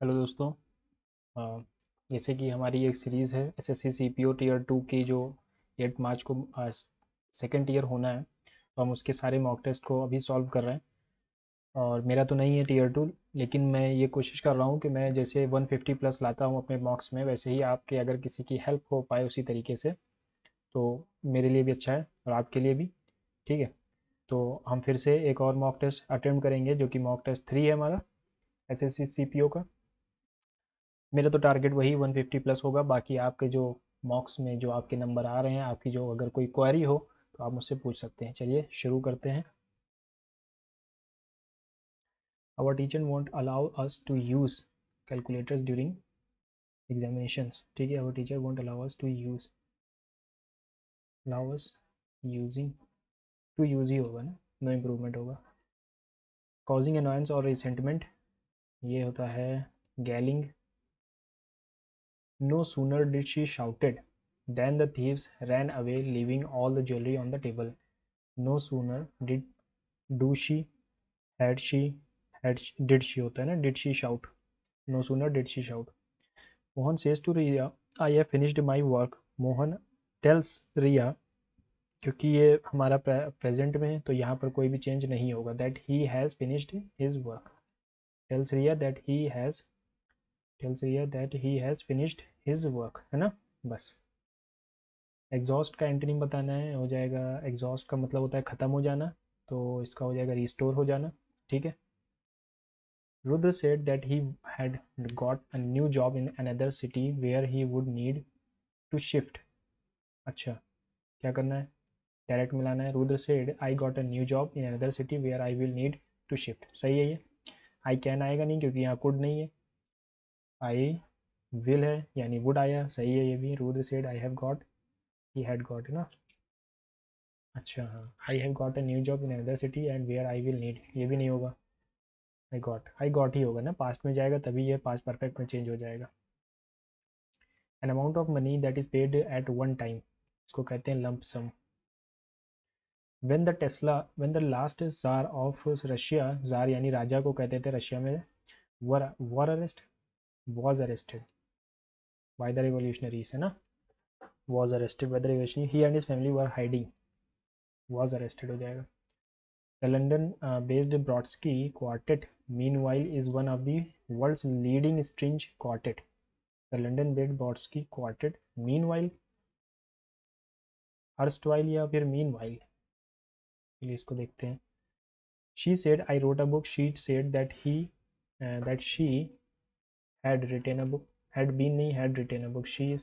Hello दोस्तों। जैसे कि हमारी एक सीरीज़ है एसएससी सीपीओ टीयर 2 की जो 8 मार्च को सेकेंड ईयर होना है, तो हम उसके सारे मॉक टेस्ट को अभी सॉल्व कर रहे हैं। और मेरा तो नहीं है टीयर 2, लेकिन मैं ये कोशिश कर रहा हूँ कि मैं जैसे 150 प्लस लाता हूँ अपने मॉक्स में, वैसे ही आपके अगर किसी की हेल्प हो पाए उसी तरीके से तो मेरे लिए भी अच्छा है और आपके लिए भी। ठीक है, तो हम फिर से एक और मॉक टेस्ट अटेम्प्ट करेंगे जो कि मॉक टेस्ट 3 है हमारा एसएससी सीपीओ का। मेरा तो टारगेट वही 150 प्लस होगा। बाकी आपके जो मॉक्स में जो आपके नंबर आ रहे हैं, आपकी जो अगर कोई क्वेरी हो तो आप मुझसे पूछ सकते हैं। चलिए शुरू करते हैं। Our teacher won't allow us to use calculators during examinations. ठीक है, our teacher won't allow us to use, allow us using, to use ही होगा ना, नो इम्प्रूवमेंट होगा। कॉजिंग अनोयंस और रिसेंटमेंट, ये होता है गैलिंग। No sooner did she shouted than the thieves ran away, leaving all the jewelry on the table. No sooner do she did she होता है ना, did she shout. No sooner did she shout. Mohan says to Riya, I have finished my work. Mohan tells Riya, क्योंकि ये हमारा present में है तो यहाँ पर कोई भी चेंज नहीं होगा, that he has finished his work. tells Riya that he has finished his work, है ना। बस एग्जॉस्ट का एंटोनिम बताना है, हो जाएगा एग्जॉस्ट का मतलब होता है ख़त्म हो जाना, तो इसका हो जाएगा रिस्टोर हो जाना। ठीक है। Rudra said that he had got a new job in another city where he would need to shift. अच्छा, क्या करना है, डायरेक्ट मिलाना है। Rudra said I got a new job in another city where I will need to shift. सही है ये। I can आएगा नहीं क्योंकि यहाँ कुड नहीं है। आई विल है यानी वुड आया, सही है ये भी। Rudra said I have got, he had got है ना। अच्छा हाँ, I have got a new job in another city and where I will need, ये भी नहीं होगा। आई गॉट ही होगा ना, पास्ट में जाएगा तभी ये पास्ट परफेक्ट में चेंज हो जाएगा। An amount of money that is paid at one time, इसको कहते हैं lump sum. When the last tsar of Russia, tsar यानी राजा को कहते थे रशिया में, were arrest, was arrested by the revolutionaries, है ना। Was arrested by the revolutionary, he and his family were hiding, was arrested हो जाएगा। The London-based Brodsky Quartet, meanwhile, is one of the world's leading string quartet. The London-based Brodsky Quartet, meanwhile, erstwhile या फिर meanwhile, चलिए इसको देखते हैं। She said, I wrote a book. She said that she had written a book. Had been नहीं, had written a book. She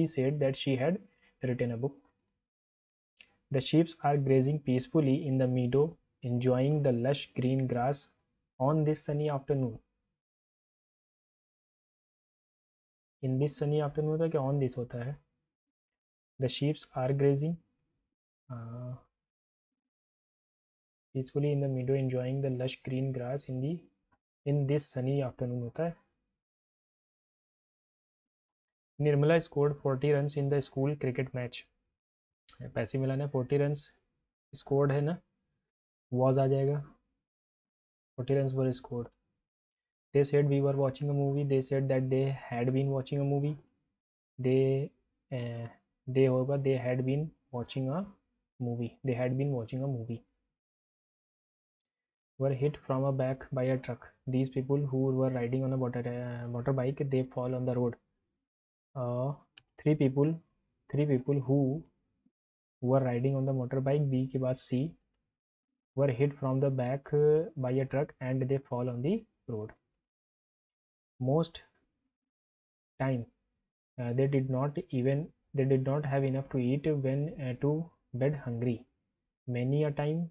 said that she had written a book. The sheep are grazing peacefully in the meadow, enjoying the lush green grass on this sunny afternoon. In this sunny afternoon होता है कि on this होता है। The sheeps are grazing peacefully in the meadow enjoying the lush green grass in this sunny afternoon होता है। Nirmala scored 40 run in the school cricket match, पैसे मिलाना है। 40 रन स्कोर्ड है ना, वॉज आ जाएगा, 40 run were scored. They said we were watching a movie, they said that they had been watching a movie, they they होगा they had been watching a movie, they had been watching a movie. Were hit from a back by a truck. These people who were riding on a motorbike, they fall on the road. Uh, three people, three people who were riding on the motorbike, B के बाद C, were hit from the back by a truck and they fall on the road. Most time they did not have enough to eat when to bed hungry. Many a time,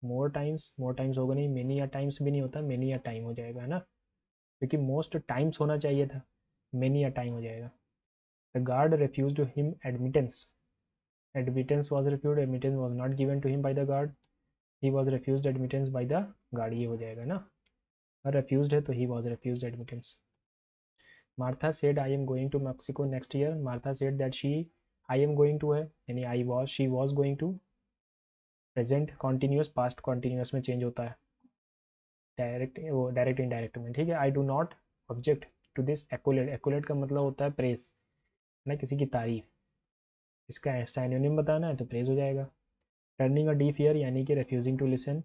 more times होगा नहीं, many a times भी नहीं होता, many a time हो जाएगा, है ना, क्योंकि मोस्ट टाइम्स होना चाहिए था, मेनी अ टाइम हो जाएगा। The guard refused him admittance, admittance was refuse, admittance was not given to him by the guard, he was refuse admittance by the guard, ये हो जाएगा ना, और रिफ्यूज है तो he was refuse admittance. Martha said I am going to Mexico next year, Martha said that she, I am going to है यानी I was, she was going to, present continuous past continuous में change होता है, direct वो direct indirect में। ठीक है। I do not object, to this accurate, accurate का मतलब होता है प्रेस ना, किसी की तारीफ, इसका साइनोनिम बताना है तो प्रेज हो जाएगा। टर्निंग अ डीफ ईयर यानी कि refusing to listen.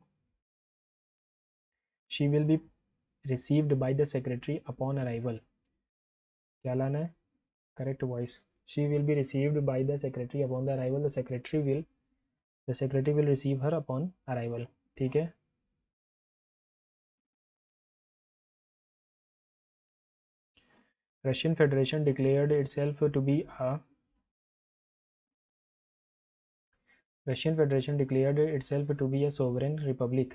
She will be received by the secretary upon arrival, क्या लाना है, correct voice. She will be received by the secretary upon the arrival, the secretary will receive her upon arrival, ठीक है। Russian federation declared itself to be a, Russian federation declared itself to be a sovereign republic.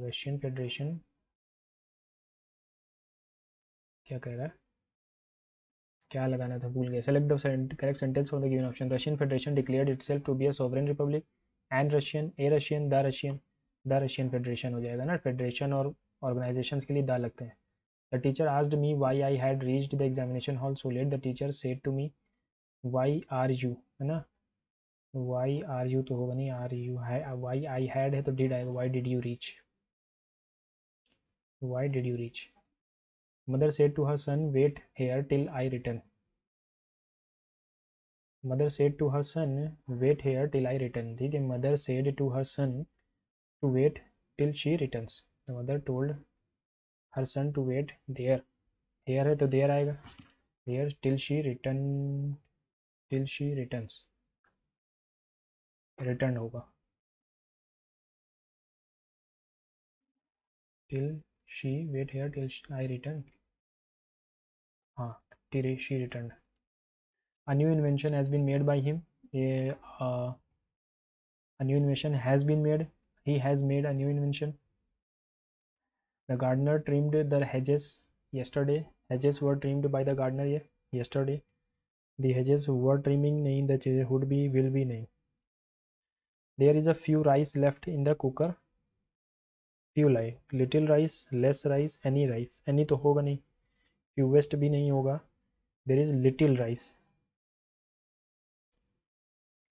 Russian Federation क्या कह रहा है, क्या लगाना था भूल गया। Select the correct sentence for the given option. Russian federation declared itself to be a sovereign republic, and Russian, a Russian, the Russian federation हो जाएगा ना, फेडरेशन और ऑर्गेनाइजेशंस के लिए द लगते हैं। The teacher asked me why I had reached the examination hall so late, the teacher said to me why are you, है ना, व्हाई आर यू तो होगा नहीं, आर यू है, व्हाई आई हैड है तो डिड आएगा, why did you reach, why did you reach. Mother said to her son wait here till I return, mother said to her son wait here till I return, ठीक है। Mother said to her son to wait till she returns, the mother told her son to wait there, here है तो there आएगा, there till she return, till she returns, return होगा, till she wait here till I return, हाँ, till she return. A new invention has been made by him, a new invention has been made, he has made a new invention. The gardener trimmed the hedges yesterday, hedges were trimmed by the gardener yesterday, the hedges were trimming नहीं, the would be will be नहीं। There is a few rice left in the cooker, few like little rice, less rice, any तो होगा नहीं, fewest भी नहीं होगा, there is little rice,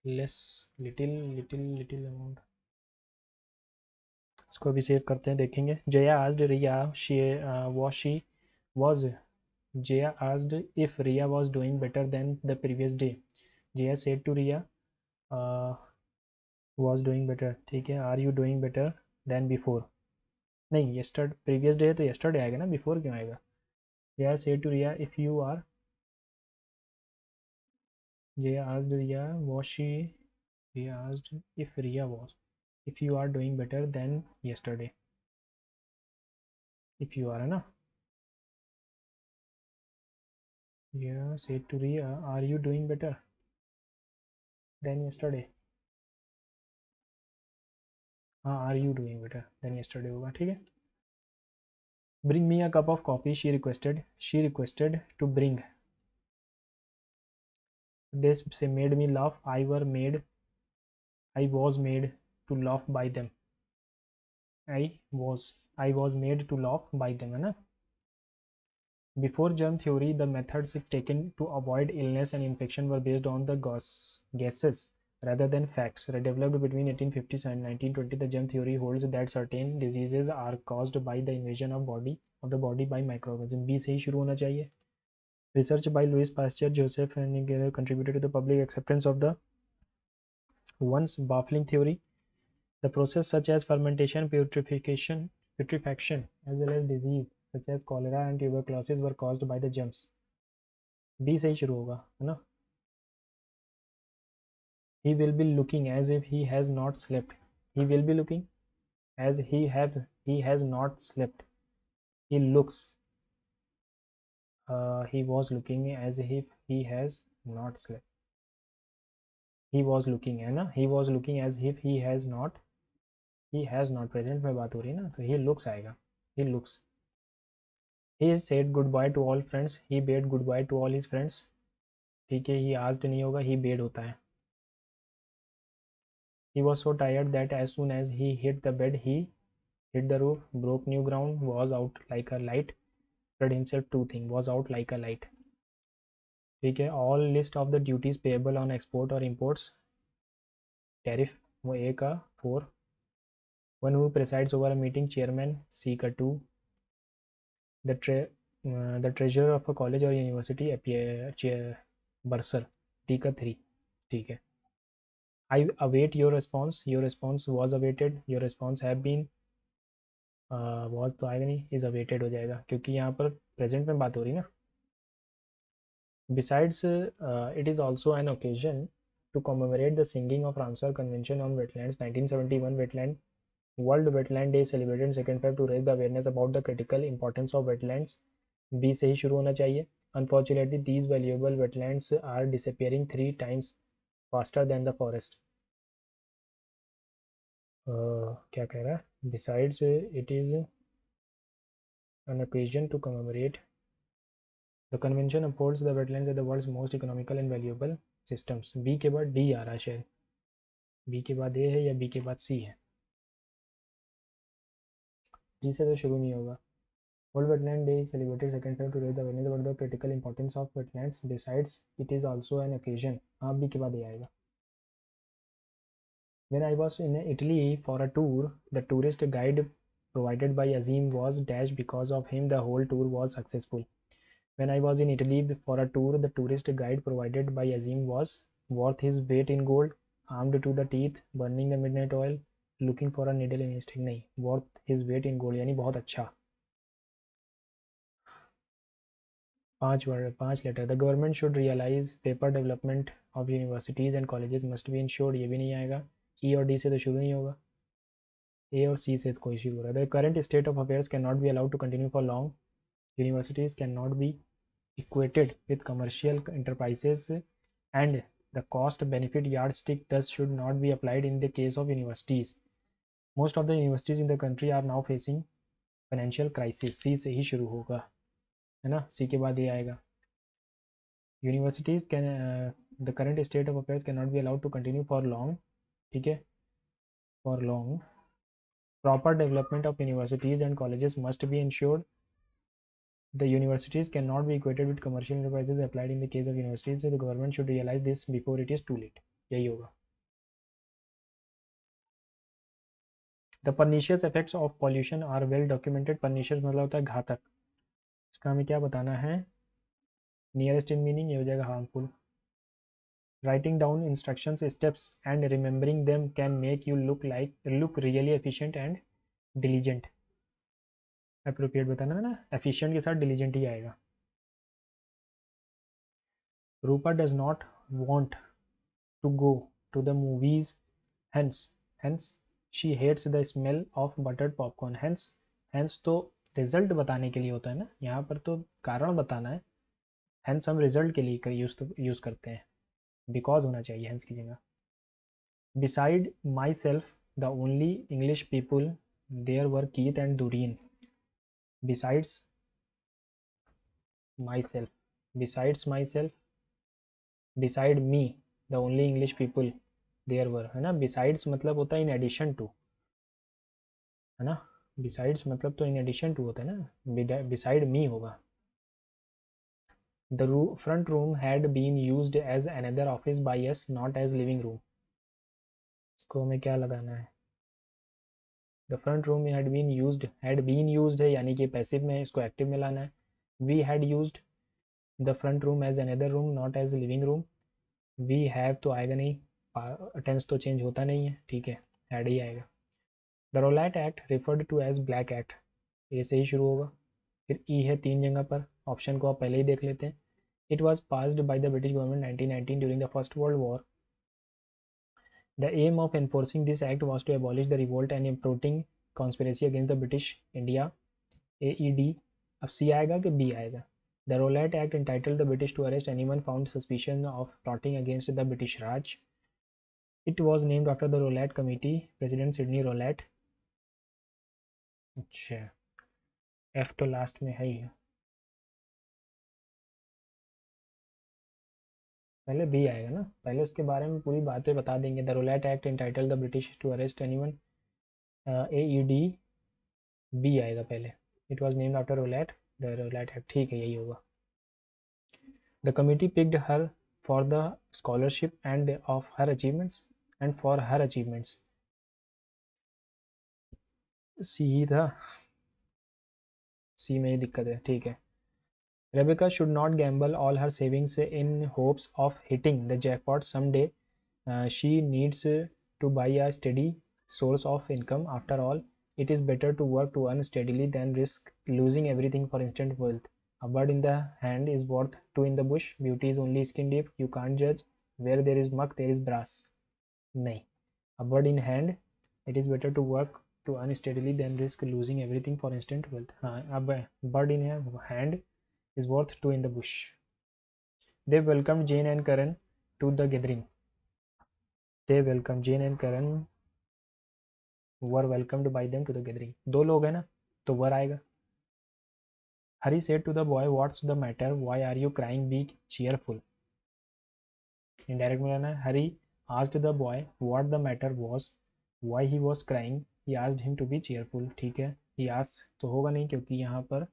less, little amount। इसको भी सेव करते हैं, देखेंगे। Jaya asked Riya she was Jaya asked if Ria was doing better than the previous day. Jaya said to Ria uh, was doing better, ठीक है। Are you doing better than before, नहीं, yesterday previous day है तो yesterday आएगा ना, before क्यों आएगा। Jaya said to Ria if you are, Jaya asked Ria was she, Jaya asked if Ria was, if you are doing better than yesterday, if you are, है ना। Jaya said to Ria are you doing better than yesterday, हाँ, are you doing better than yesterday होगा, ठीक है। Bring me a cup of coffee, she requested, to bring, this say made me laugh, I was made to laugh by them, I was made to laugh by them, है ना। Before germ theory, the methods taken to avoid illness and infection were based on the guesses rather than facts. Developed between 1850s and 1920, the germ theory holds that certain diseases are caused by the invasion of the body by microorganisms। B से ही शुरू होना चाहिए। Research by Louis Pasteur, Joseph and contributed to the public acceptance of the once baffling theory. The process such as fermentation, putrefaction, as well as disease such as cholera and tuberculosis were caused by the germs। B से ही शुरू होगा, है ना। He will be looking as if he has not slept, he will be looking as he has not slept, he looks, he was looking as if he has not slept, he was looking, है ना, he was looking as if he has not present में बात हो रही है ना, तो he looks आएगा, he looks। He said goodbye to all friends, he bade goodbye to all his friends, ठीक है। he asked नहीं होगा, he bade होता है। He was so tired that as soon as he hit the bed he hit the roof, broke new ground, was out like a light, spread himself too thin, was out like a light, ठीक है। all list of the duties payable on export or imports, tariff वो A का 4, One who presides over a meeting, chairman. C का 2. The treasurer of a college or university, bursar. D का 3. ठीक है. I await your response. Your response was awaited. Your response have been. was तो आएगा नहीं, is awaited हो जाएगा क्योंकि यहाँ पर प्रेजेंट में बात हो रही ना. Besides, it is also an occasion to commemorate the singing of Ramsar Convention on Wetlands 1971 Wetland World Wetland Day celebrated 2nd Feb to raise the awareness about the critical importance of wetlands. B से ही शुरू होना चाहिए. Unfortunately, these valuable wetlands are disappearing 3 times faster than the forest. क्या कह रहा है? Besides, it is an occasion to commemorate. The convention upholds the wetlands as the world's most economical and valuable systems. B के बाद D आ रहा है शायद. B के बाद A है या B के बाद C है? D से तो शुरू नहीं होगा. World Wetland Day is celebrated 2nd Feb to raise the awareness about the critical importance of wetlands. Besides, it is also an occasion. हाँ B के बाद ये आएगा. When I was in Italy for a tour, the tourist guide provided by Azim was dash. Because of him, the whole tour was successful. When I was in Italy for a tour, the tourist guide provided by Azim was worth his weight in gold, armed to the teeth, burning the midnight oil, looking for a needle in his stick. नहीं, worth his weight in gold यानी बहुत अच्छा. 5 letter. The government should realise paper development of universities and colleges must be ensured. ये भी नहीं आएगा. ई और D से तो शुरू नहीं होगा. ए और सी से कोई शुरू हो रहा है. The current state of affairs can not be allowed to continue for long. Universities can not be equated with commercial enterprises and the cost benefit yardstick thus should not be applied in the case of universities. Most of the universities in the country are now facing financial crisis. सी से ही शुरू होगा है ना. सी के बाद ये आएगा. Universities can the current state of affairs can not be allowed to continue for long. ठीक है. For long. Proper development of universities and colleges must be ensured. The universities cannot be equated with commercial enterprises applied in the case of universities, so the government should realize this before it is too late. यही होगा. The pernicious effects of pollution are well documented. Pernicious मतलब होता है घातक. इसका हमें क्या बताना है? Nearest in meaning ये हो जाएगा harmful. Writing down instructions, steps and remembering them can make you look really efficient and diligent. Appropriate बताना है ना. Efficient के साथ diligent ही आएगा. Rupa does not want to go to the movies. Hence she hates the smell of buttered popcorn. Hence तो result बताने के लिए होता है ना. यहाँ पर तो कारण बताना है. hence हम रिजल्ट के लिए यूज़ करते हैं. बिकॉज होना चाहिए hence की जगह. beside myself the only English people there were Keith and Doreen. besides myself. beside me the only English people there were है ना. besides मतलब होता है in addition to है ना. besides मतलब तो in addition to होता है ना. beside me होगा. The front room had been used as another office by us, not as living room. इसको हमें क्या लगाना है? The front room had been used है यानी कि पैसिव में, इसको एक्टिव में लाना है. We had used the front room as another room, not as living room. We have तो आएगा नहीं, टेंस तो चेंज होता नहीं है. ठीक है, had ही आएगा. The Rowlatt Act referred to as Black Act. ए से ही शुरू होगा. फिर ई है 3 जगह पर. ऑप्शन को आप पहले ही देख लेते हैं. It was passed by the British government 1919 during the First World War. The aim of enforcing this act was to abolish the revolt and importing conspiracy against the British India. AED. अब C आएगा कि B आएगा? The Rowlatt Act entitled the British to arrest anyone found suspicion of plotting against the British Raj. It was named after the Rowlatt Committee, President Sidney Rowlatt. अच्छा, F तो last में है ही. पहले B आएगा ना. पहले उसके बारे में पूरी बातें बता देंगे. The Rowlatt act entitled the British to arrest anyone. AED. B आएगा पहले. It was named after Rowlatt. The Rowlatt act. ठीक है, यही होगा. The committee picked her for the scholarship and of her achievements. C ही था, C में ही दिक्कत है, ठीक है। Rebecca should not gamble all her savings in hopes of hitting the jackpot someday. She needs to buy a steady source of income. After all, it is better to work to earn steadily than risk losing everything for instant wealth. A bird in the hand is worth two in the bush. Beauty is only skin deep. You can't judge. Where there is muck, there is brass. नहीं, a bird in hand, it is better to work to earn steadily than risk losing everything for instant wealth. हाँ, अब bird in hand is worth two in the bush. They welcomed Jane and Karan to the gathering. They welcomed Jane and Karan were welcomed by them to the gathering. दो लोग हैं ना, तो वर आएगा. Harry said to the boy, "What's the matter? Why are you crying? Be cheerful." Indirect में लेना है. Harry asked the boy what the matter was, why he was crying. He asked him to be cheerful. ठीक है, he asked तो होगा नहीं क्योंकि यहाँ पर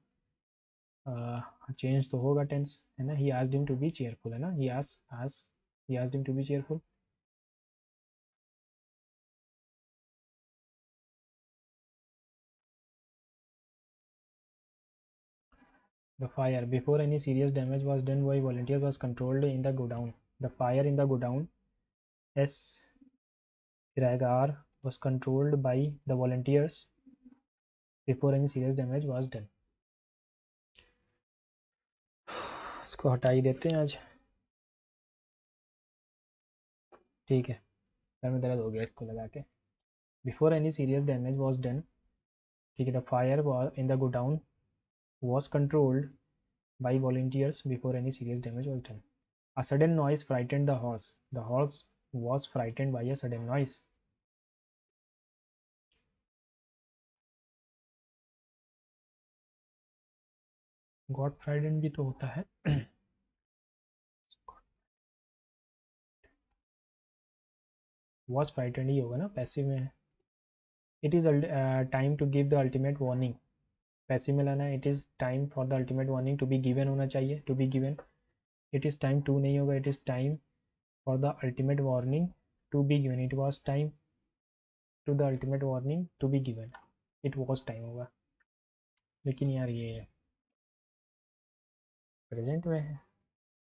चेंज तो होगा टेंस, है ना. He asked him to be cheerful, है ना. He asked him to be cheerful. The fire, before any serious damage was done by volunteers, was controlled in the godown. The fire in the godown, S R, was controlled by the volunteers before any serious damage was done. इसको हटा ही देते हैं आज, ठीक है. Sir में दर्द हो गया इसको लगा के. Before any serious damage was done, ठीक है. The fire in the godown was controlled by volunteers before any serious damage was done. A sudden noise frightened the horse. The horse was frightened by a sudden noise. Got frightened भी तो होता है. Was frightened ही होगा ना, passive में है. It is time to give the ultimate warning. Passive में लाना है. It is time for the ultimate warning to be given होना चाहिए, to be given. It is time to नहीं होगा. It is time for the ultimate warning to be given. It was time to the ultimate warning to be given. It was time होगा. लेकिन यार ये present में है.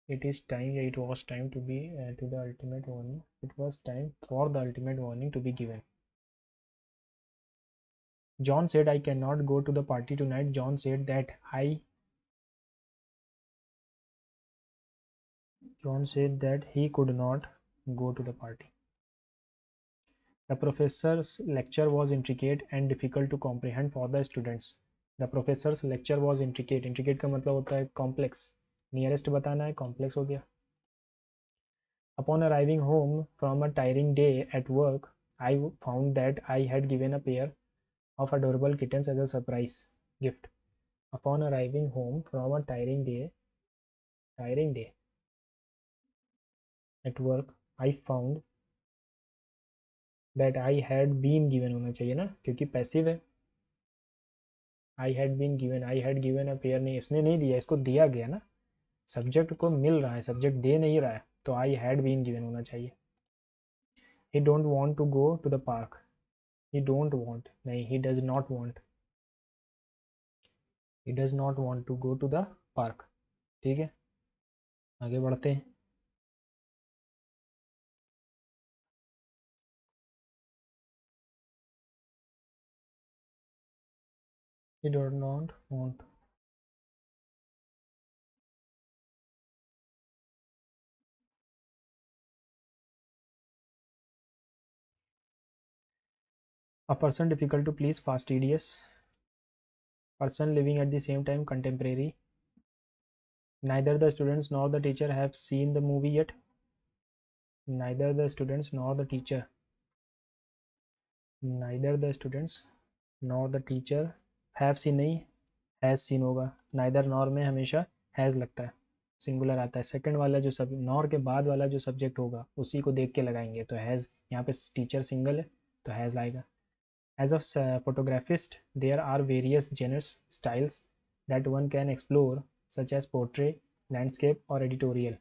It is time या it was time to be to the ultimate warning. It was time for the ultimate warning to be given. John said, "I cannot go to the party tonight." John said that John said that he could not go to the party. The professor's lecture was intricate and difficult to comprehend for the students. The professor's lecture was intricate. Intricate का मतलब होता है complex. Nearest बताना है, complex हो गया. Upon arriving home from a tiring day at work, I found that I had given a pair of adorable kittens as a surprise gift. Upon arriving home from a tiring day at work, I found that I had been given होना चाहिए ना, क्योंकि passive है. I had given a pair नहीं, इसने नहीं दिया, इसको दिया गया ना. सब्जेक्ट को मिल रहा है, सब्जेक्ट दे नहीं रहा है, तो I had been given होना चाहिए. He don't want to go to the park. He don't want नहीं, he does not want. He does not want to go to the park. ठीक है, आगे बढ़ते हैं. He does not want. A person difficult to please, fastidious. Person living at the same time, contemporary. Neither the students nor the teacher have seen the movie yet. Neither the students nor the teacher. Neither the students nor the teacher have seen नहीं, has seen होगा. Neither nor में हमेशा has लगता है, singular आता है. Second वाला जो सब नॉर के बाद वाला जो सब्जेक्ट होगा उसी को देख के लगाएंगे. तो हैज़, यहाँ पे टीचर सिंगल है तो हैज़ आएगा. As a photographist, there are various genres, styles that one can explore, such as portrait, landscape, or editorial.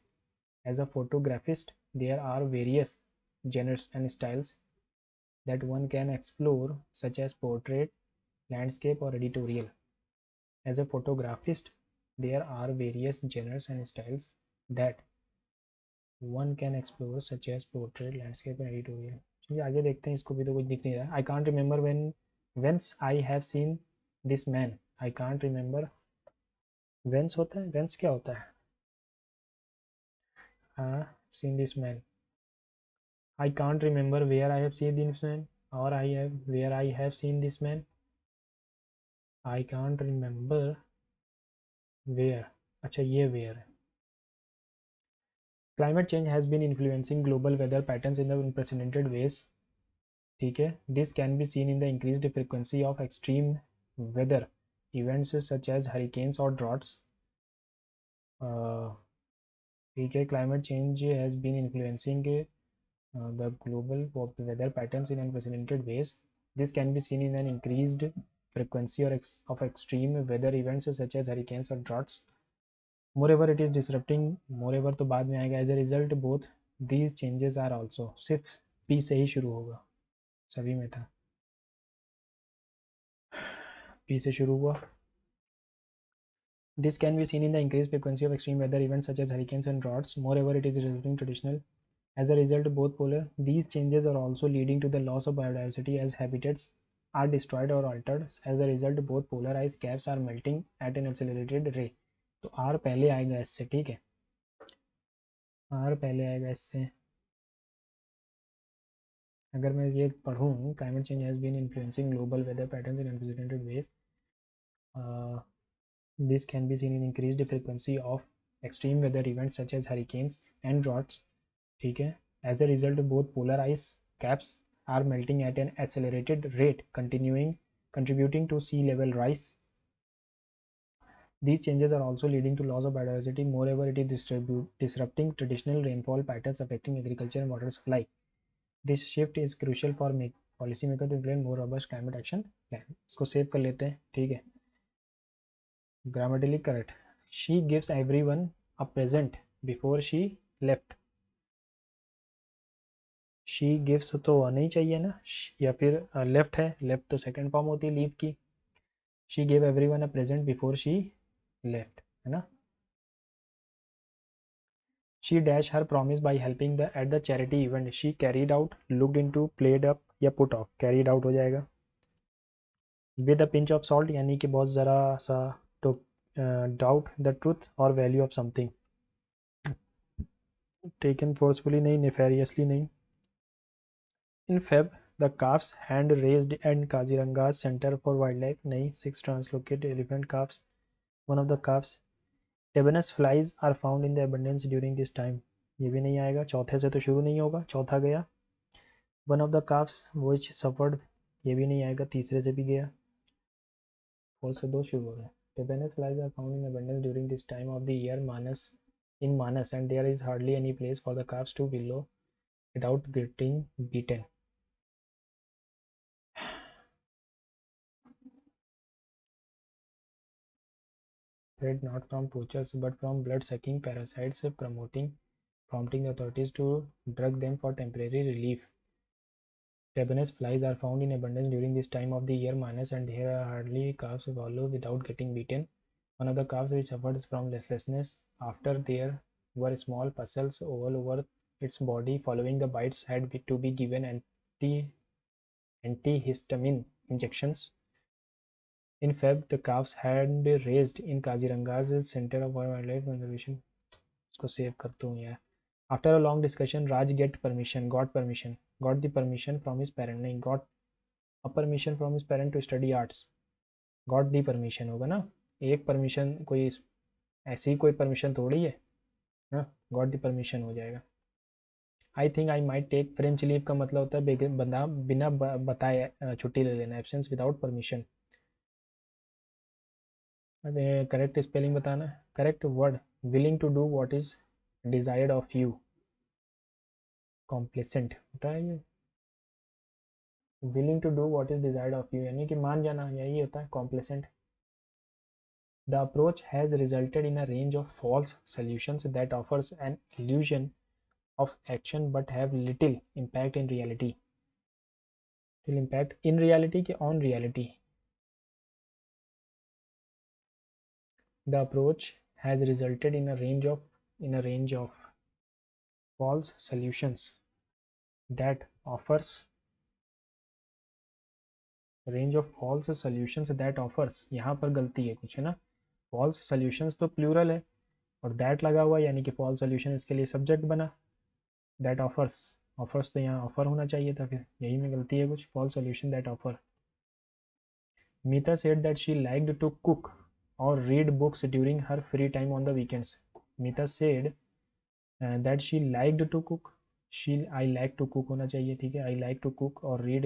As a photographist, there are various genres and styles that one can explore, such as portrait, landscape or editorial. As a photographist, there are various genres and styles that one can explore such as portrait, landscape and editorial. चलिए आगे देखते हैं, इसको भी तो कुछ दिख नहीं रहा. I can't remember whence I have seen this man. I can't remember whence होता है, whence क्या होता है? हाँ, seen this man. I can't remember where I have seen this man, or where I have seen this man. I can't remember where. अच्छा ये where है. Climate change has been influencing global weather patterns in the unprecedented ways. ठीक है. This can be seen in the increased frequency of extreme weather events such as hurricanes or droughts. ठीक है. Climate change has been influencing the global weather patterns in unprecedented ways. This can be seen in an increased frequency of extreme weather events such as hurricanes or droughts. Moreover, it is disrupting. Moreover तो बाद में आएगा. As a result, both these changes are also. सिर्फ P से ही शुरू होगा, सभी में था. P से शुरू हुआ. This can be seen in the increased frequency of extreme weather events such as hurricanes and droughts. Moreover, it is resulting traditional. As a result, both polar. These changes are also leading to the loss of biodiversity as habitats are destroyed or altered. As a result, both polar ice caps are melting at an accelerated rate. तो R पहले आएगा इससे, ठीक है. R पहले आएगा इससे. अगर मैं ये पढ़ूँ, climate change has been influencing global weather patterns in unprecedented ways. This can be seen in increased frequency of extreme weather events such as hurricanes and droughts. ठीक है. As a result, both polar ice caps are melting at an accelerated rate, contributing to sea level rise. These changes are also leading to loss of biodiversity. Moreover, it is disrupting traditional rainfall patterns affecting agriculture and water supply. This shift is crucial for policymakers to implement more robust climate action plan. इसको save कर लेते हैं, ठीक है. Grammatically correct. She gives everyone a present before she left. She gives तो आना ही चाहिए ना, या फिर लेफ्ट है. लेफ्ट तो सेकंड फॉर्म होती है लीव की. She give everyone a present before she left, है ना. She dash her promise by helping the at the charity event. She carried out, looked into, played up या put off. Carried out हो जाएगा. With a pinch of salt यानी कि बहुत ज़रा सा. तो डाउट द ट्रूथ और value of something. Taken forcefully नहीं, नेफेरियसली नहीं. In Feb, the calves hand raised and Kaziranga's Center for Wildlife named 6 translocated elephant calves. One of the calves. Tabanous flies are found in the abundance during this time. ये भी नहीं आएगा, चौथे से तो शुरू नहीं होगा. चौथा गया. One of the calves which suffered. ये भी नहीं आएगा, तीसरे से भी गया. फोर से दो शुरू हो रहा है. Tabanous flies are found in abundance during this time of the year in Manas, and there is hardly any place for the calves to below without getting beaten. Spread not from poachers but from blood-sucking parasites, prompting the authorities to drug them for temporary relief. Tabanous flies are found in abundance during this time of the year minus, and there are hardly calves follow without getting beaten. One of the calves which suffered from restlessness after there were small pustules all over its body following the bites had to be given antihistamine injections. In Feb, the calves had raised in Kaziranga's Center of Wildlife Conservation. इसको save करता हूँ यार. After a long discussion, Raj got the permission from his parent. नहीं, got a permission from his parent to study arts. Got the permission होगा ना. एक permission कोई ऐसी कोई permission थोड़ी है ना. Got the permission हो जाएगा. I think I might take French leave का मतलब होता है बंदा बिना बताए छुट्टी ले लेना. Absence without permission. Correct spelling बताना. Correct word. Willing to do what is desired of you. Complacent होता है ये. Willing to do what is desired of you यानी कि मान जाना, यही होता है complacent. The approach has resulted in a range of false solutions that offers an illusion of action but have little impact in reality. Impact in reality कि on reality. The approach has resulted in a range of false solutions that offers यहाँ पर गलती है कुछ, है ना. false solutions तो plural है और that लगा हुआ यानी कि false solution इसके लिए सब्जेक्ट बना. that offers तो यहाँ ऑफर होना चाहिए था, फिर यही में गलती है कुछ. false solution that offer. Mita said that she liked to cook or read books during her free time on the weekends. Mita said that she liked to cook. I like to cook होना चाहिए, ठीक है. I like to cook or read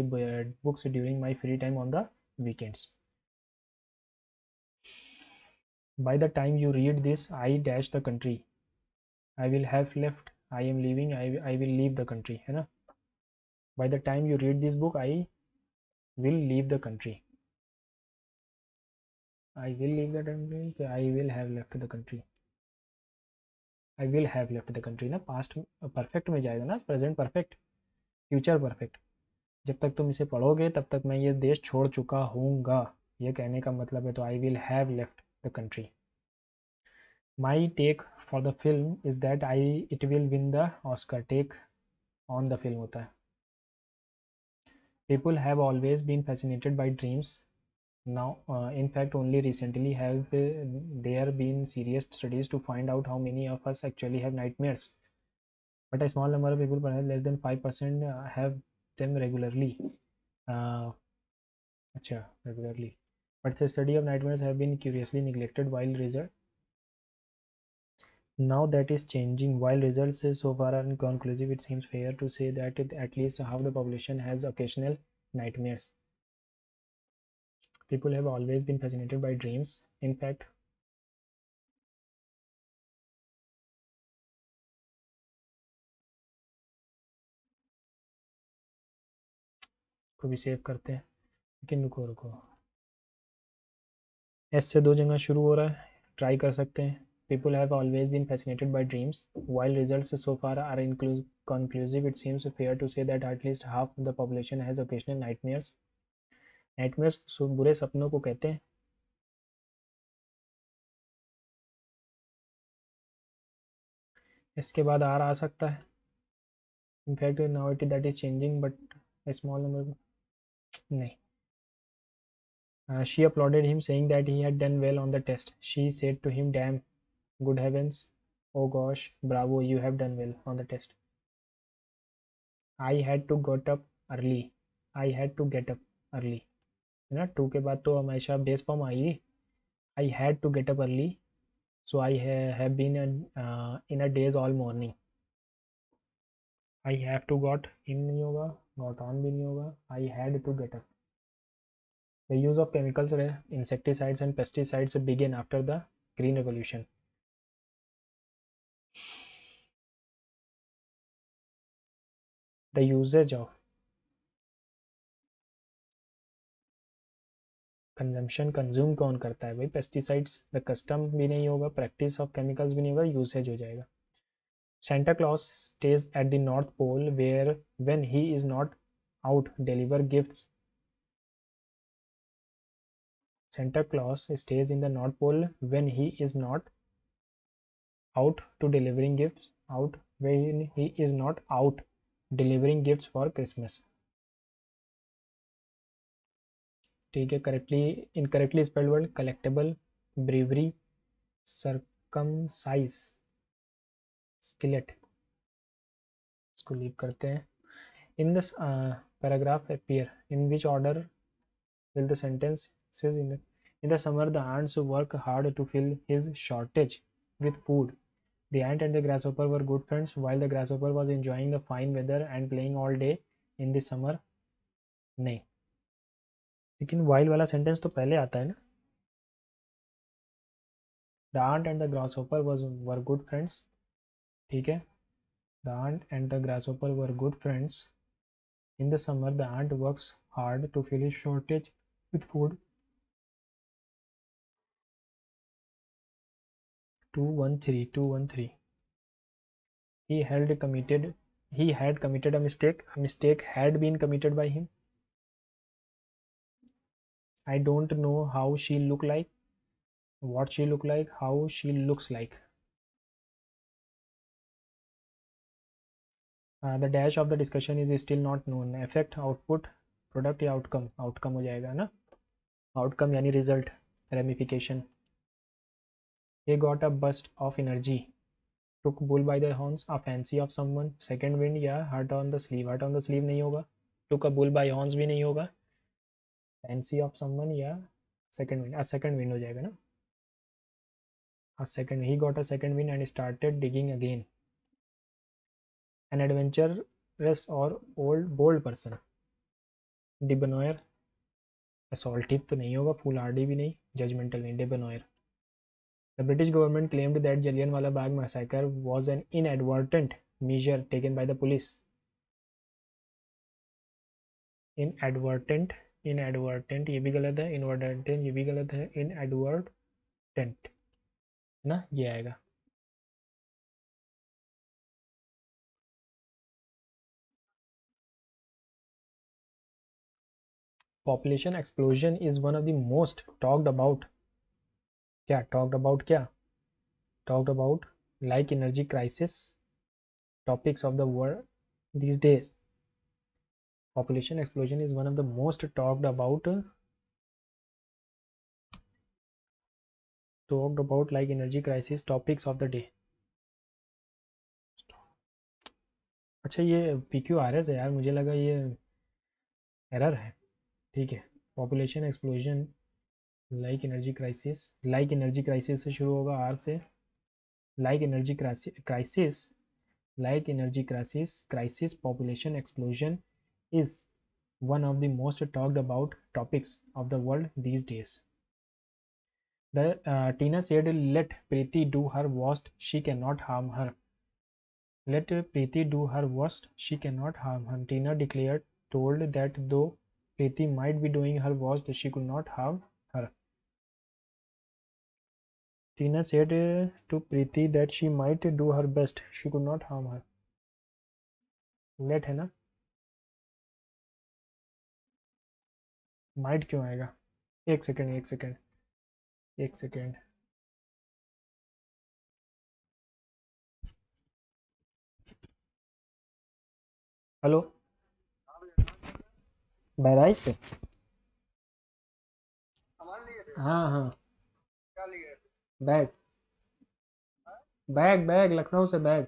books during my free time on the weekends. By the time you read this, I dash the country. I will have left. I am leaving. I will leave the country, है ना. By the time you read this book, I will leave the country. I will leave the country. I will have left the country. I will have left the country ना. Past perfect में जाएगा ना. Present perfect, future perfect. जब तक तुम इसे पढ़ोगे तब तक मैं ये देश छोड़ चुका हूँगा, ये कहने का मतलब है. तो I will have left the country. My take for the film is that it will win the Oscar. Take on the film होता है. People have always been fascinated by dreams. Now, in fact, only recently have there been serious studies to find out how many of us actually have nightmares. But a small number of people, perhaps less than 5%, have them regularly. Regularly. But the study of nightmares have been curiously neglected while result. Now that is changing. While results so far are inconclusive, it seems fair to say that at least half the population has occasional nightmares. People have always been fascinated by dreams. In fact, को भी save करते हैं, लेकिन रुको. S से 2 जगह शुरू हो रहा है, ट्राई कर सकते हैं. People have always been fascinated by dreams. While results so far are conclusive, it seems fair to say that at least half the population has occasional nightmares. Nightmares बुरे सपनों को कहते हैं. इसके बाद आर आ सकता है. In fact, now that is changing, but a small number. नहीं. She applauded him, saying that he had done well on the test. She said to him, damn, good heavens, oh gosh, bravo, you have done well on the test. I had to get up early. I had to get up early. है ना. To के बाद तो हमेशा base form आएगी. I had to get up early, so I have been in a daze all morning. I have to got in नहीं होगा, got on भी नहीं होगा. I had to get up. The use of chemicals, insecticides and pesticides began after the Green Revolution. The usage of consumption, consume कौन करता है भाई. Pesticides. The custom भी नहीं होगा, प्रैक्टिस ऑफ केमिकल्स भी नहीं होगा, यूसेज हो जाएगा. Santa Claus stays at the North Pole where when he is not out deliver gifts. Santa Claus stays in the North Pole when he is not out to delivering gifts. Out when he is not out delivering gifts for Christmas. ठीक है. Correctly incorrectly spelled word collectable, bravery, circumcise, skillet. इसको leave करते हैं. In this paragraph appear in which order will the sentence says in the summer the ants work hard to fill his shortage with food. The ant and the grasshopper were good friends while the grasshopper was enjoying the fine weather and playing all day in the summer. नहीं, लेकिन while वाला sentence तो पहले आता है ना. The ant and the grasshopper were good friends. ठीक है. The ant and the grasshopper were good friends. In the summer the ant works hard to fill his shortage with food. 213. He had committed a mistake. A mistake had been committed by him. I don't know how she looked like. what she look like, how she looks like. The dash of the discussion is still not known. Effect, output, product या outcome. Outcome हो जाएगा ना, outcome यानी result, ramification. He got a burst of energy. Took bull by the horns, a fancy of someone. Second wind या heart on the sleeve. Heart on the sleeve नहीं होगा, took a bull by horns भी नहीं होगा, fancy of someone या second wind. second wind हो जाएगा ना. A second, he got a second wind and started digging again. An adventurous or bold person. Debonair, assaultive तो नहीं होगा, foolhardy भी नहीं, judgmental नहीं, debonair. The British government claimed that Jallianwala Bagh massacre was an inadvertent measure taken by the police. Inadvertent ये भी गलत है, inadvertent ये भी गलत है, inadvertent ना, ये आएगा. Population explosion is one of the most talked about. क्या talked about, क्या talked about, like energy crisis, topics of the world these days. Population explosion is one of the most talked about like energy crisis, topics of the day. अच्छा ये PQRS है यार, मुझे लगा ये error है. ठीक है, population explosion, like energy crisis से शुरू होगा, आर से. Like energy crisis, crisis, population explosion is one of the most talked about topics of the world these days. Tina said, let Preeti do her worst, she cannot harm her. Let Preeti do her worst, she cannot harm her. Tina declared, told that though Preeti might be doing her worst, she could not harm her. Tina said to Preeti that she might do her best, she could not harm her. Let है ना, might क्यों आएगा? एक second. Hello, Bahraich से. हाँ हाँ, bag bag Lucknow से bag.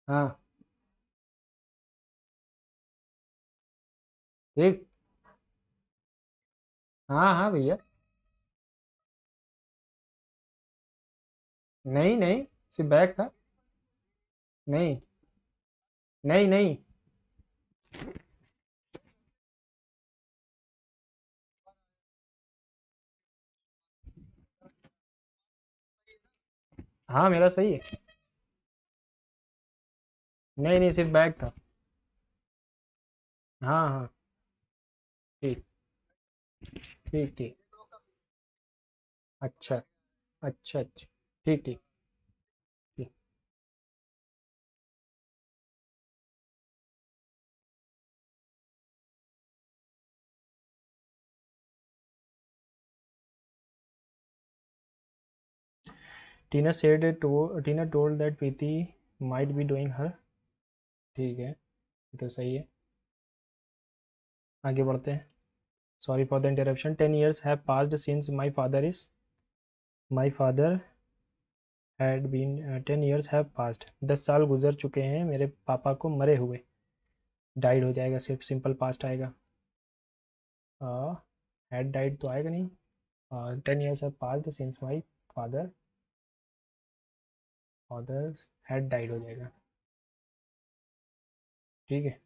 हाँ ठीक. हाँ हाँ भैया. नहीं नहीं, सिर्फ बैग था. नहीं नहीं नहीं. हाँ मेरा सही है. नहीं नहीं, सिर्फ बैग था. हाँ हाँ. ठीक ठीक ठीक. अच्छा अच्छा. ठीक ठीक ठीक. Tina told that Preeti might be doing her. ठीक है, ये तो सही है. आगे बढ़ते हैं. Sorry for the interruption. 10 years have passed since my father had been 10 years have passed. 10 साल गुजर चुके हैं मेरे पापा को मरे हुए. डाइड हो जाएगा, सिर्फ सिंपल पास्ट आएगा. हैड डाइड तो आएगा नहीं. 10 years have passed since my father fathers had died हो जाएगा. ठीक है.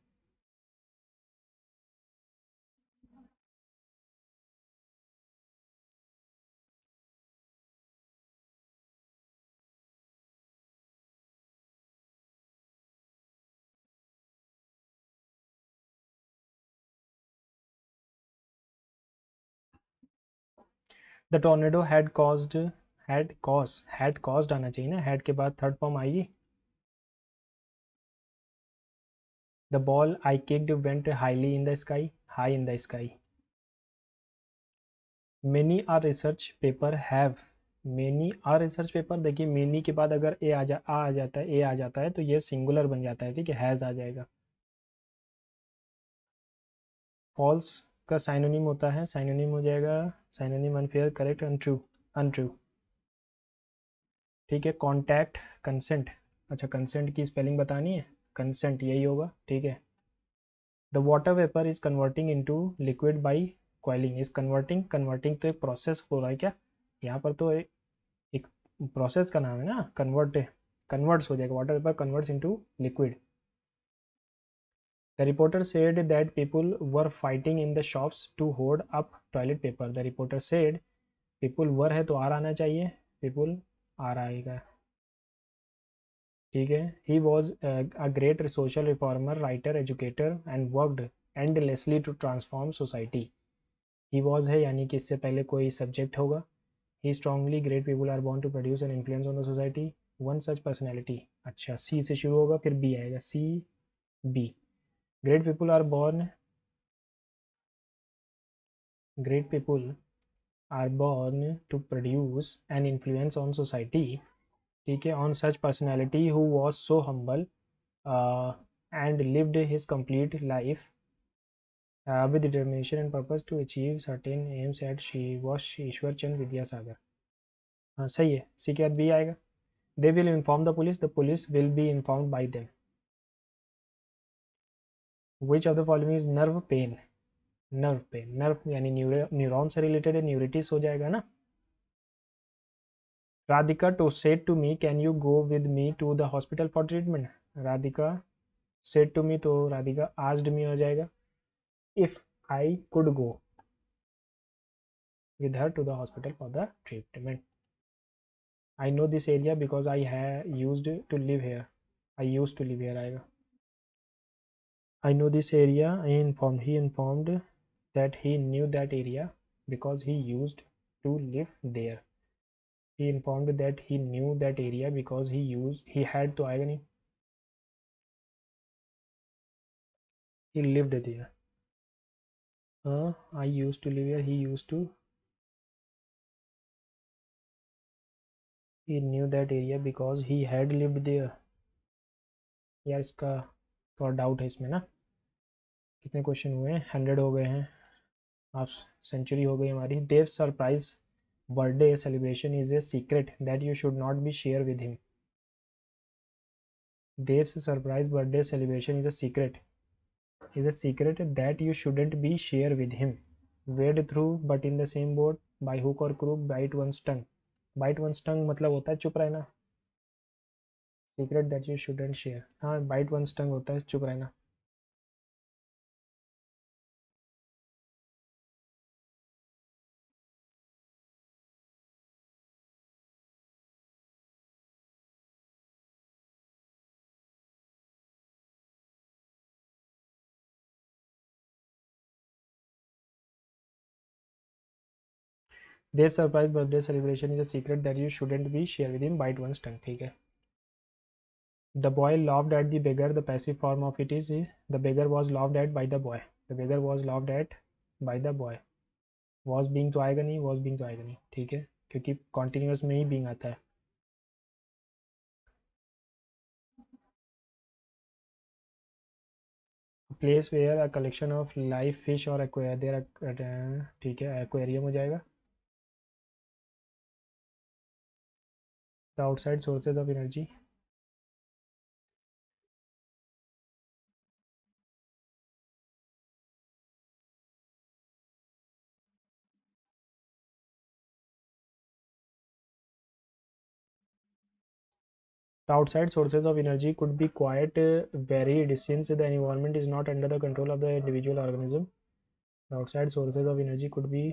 द टोर्नेडो had caused आना चाहिए ना, had के बाद थर्ड फॉर्म आएगी. The ball I kicked went highly in the sky, high in the sky. Many are research paper have, many are research paper, देखिए मेनी के बाद अगर आ जाता है, ए आ जाता है तो ये सिंगुलर बन जाता है, ठीक है, हैज़ आ जाएगा। फॉल्स का साइनोनिम होता है, साइनोनिम हो जाएगा, synonym unfair, correct, untrue, untrue, ठीक है। कॉन्टैक्ट, कंसेंट, अच्छा कंसेंट की स्पेलिंग बतानी है, कंसेंट यही होगा, ठीक है। The water vapour is converting into liquid by coiling, is converting, converting तो एक प्रोसेस हो रहा है क्या, यहाँ पर तो एक प्रोसेस का नाम है ना, कन्वर्ट्स हो जाएगा, water vapour converts into liquid. The reporter said that people were fighting in the shops to hoard up toilet paper. The reporter said people were है तो आर आना चाहिए, people आर आएगा, ठीक है। He was a great social reformer, writer, educator and worked endlessly to transform society. He was है यानी कि इससे पहले कोई सब्जेक्ट होगा। He strongly great people are born to produce an influence on the society. One such personality, अच्छा सी से शुरू होगा फिर बी आएगा, C B. Great people are born, great people are born to produce an influence on society, ठीक है, on such personality who was so humble uh, and lived his complete life with determination and purpose to achieve certain aims at she was ईश्वर चंद विद्यासागर। हाँ सही है, सी के बाद B आएगा। They will inform the police will be informed by them. Which of the following is nerve pain, nerve pain, nerve यानी neuron से related है, neuritis हो जाएगा ना। Radhika to said to me, can you go with me to the hospital for treatment? Radhika said to me, तो Radhika asked me हो जाएगा, if I could go with her to the hospital for the treatment. I know this area because I used to live here. I used to live here आएगा। I know this area. He informed that he knew that area because he used to live there. He informed that he knew that area because he had to आएगा नहीं, he lived there. I used to live here, he knew that area because he had lived there। यार इसका थोड़ा doubt है इसमें ना। कितने question हुए हैं, 100 हो गए हैं, हाफ सेंचुरी हो गई हमारी। Dev surprise birthday celebration is a secret that you should not be share with him. Dev surprise birthday celebration is a secret that you shouldn't be share with him, wade through but in the same boat, by hook or crook, bite one's tongue। bite one's tongue मतलब होता है चुप रहना, secret that you shouldn't share, हाँ bite one tongue होता है चुप रहना। There surprise birthday celebration is a secret that you shouldn't be share with him, bite one tongue, ठीक है। The boy loved at the beggar, the passive form of it is the beggar was loved at by the boy, the beggar was loved at by the boy. Was being तो आएगा नहीं, was being तो आएगा नहीं, ठीक है, क्योंकि continuous में ही बींग आता है। Place where a collection of live fish और एक्वेरियम, ठीक है, एक्वेरियम हो जाएगा। The outside sources of energy, the outside sources of energy could be quite varied since the environment is not under the control of the individual organism. The outside sources of energy could be,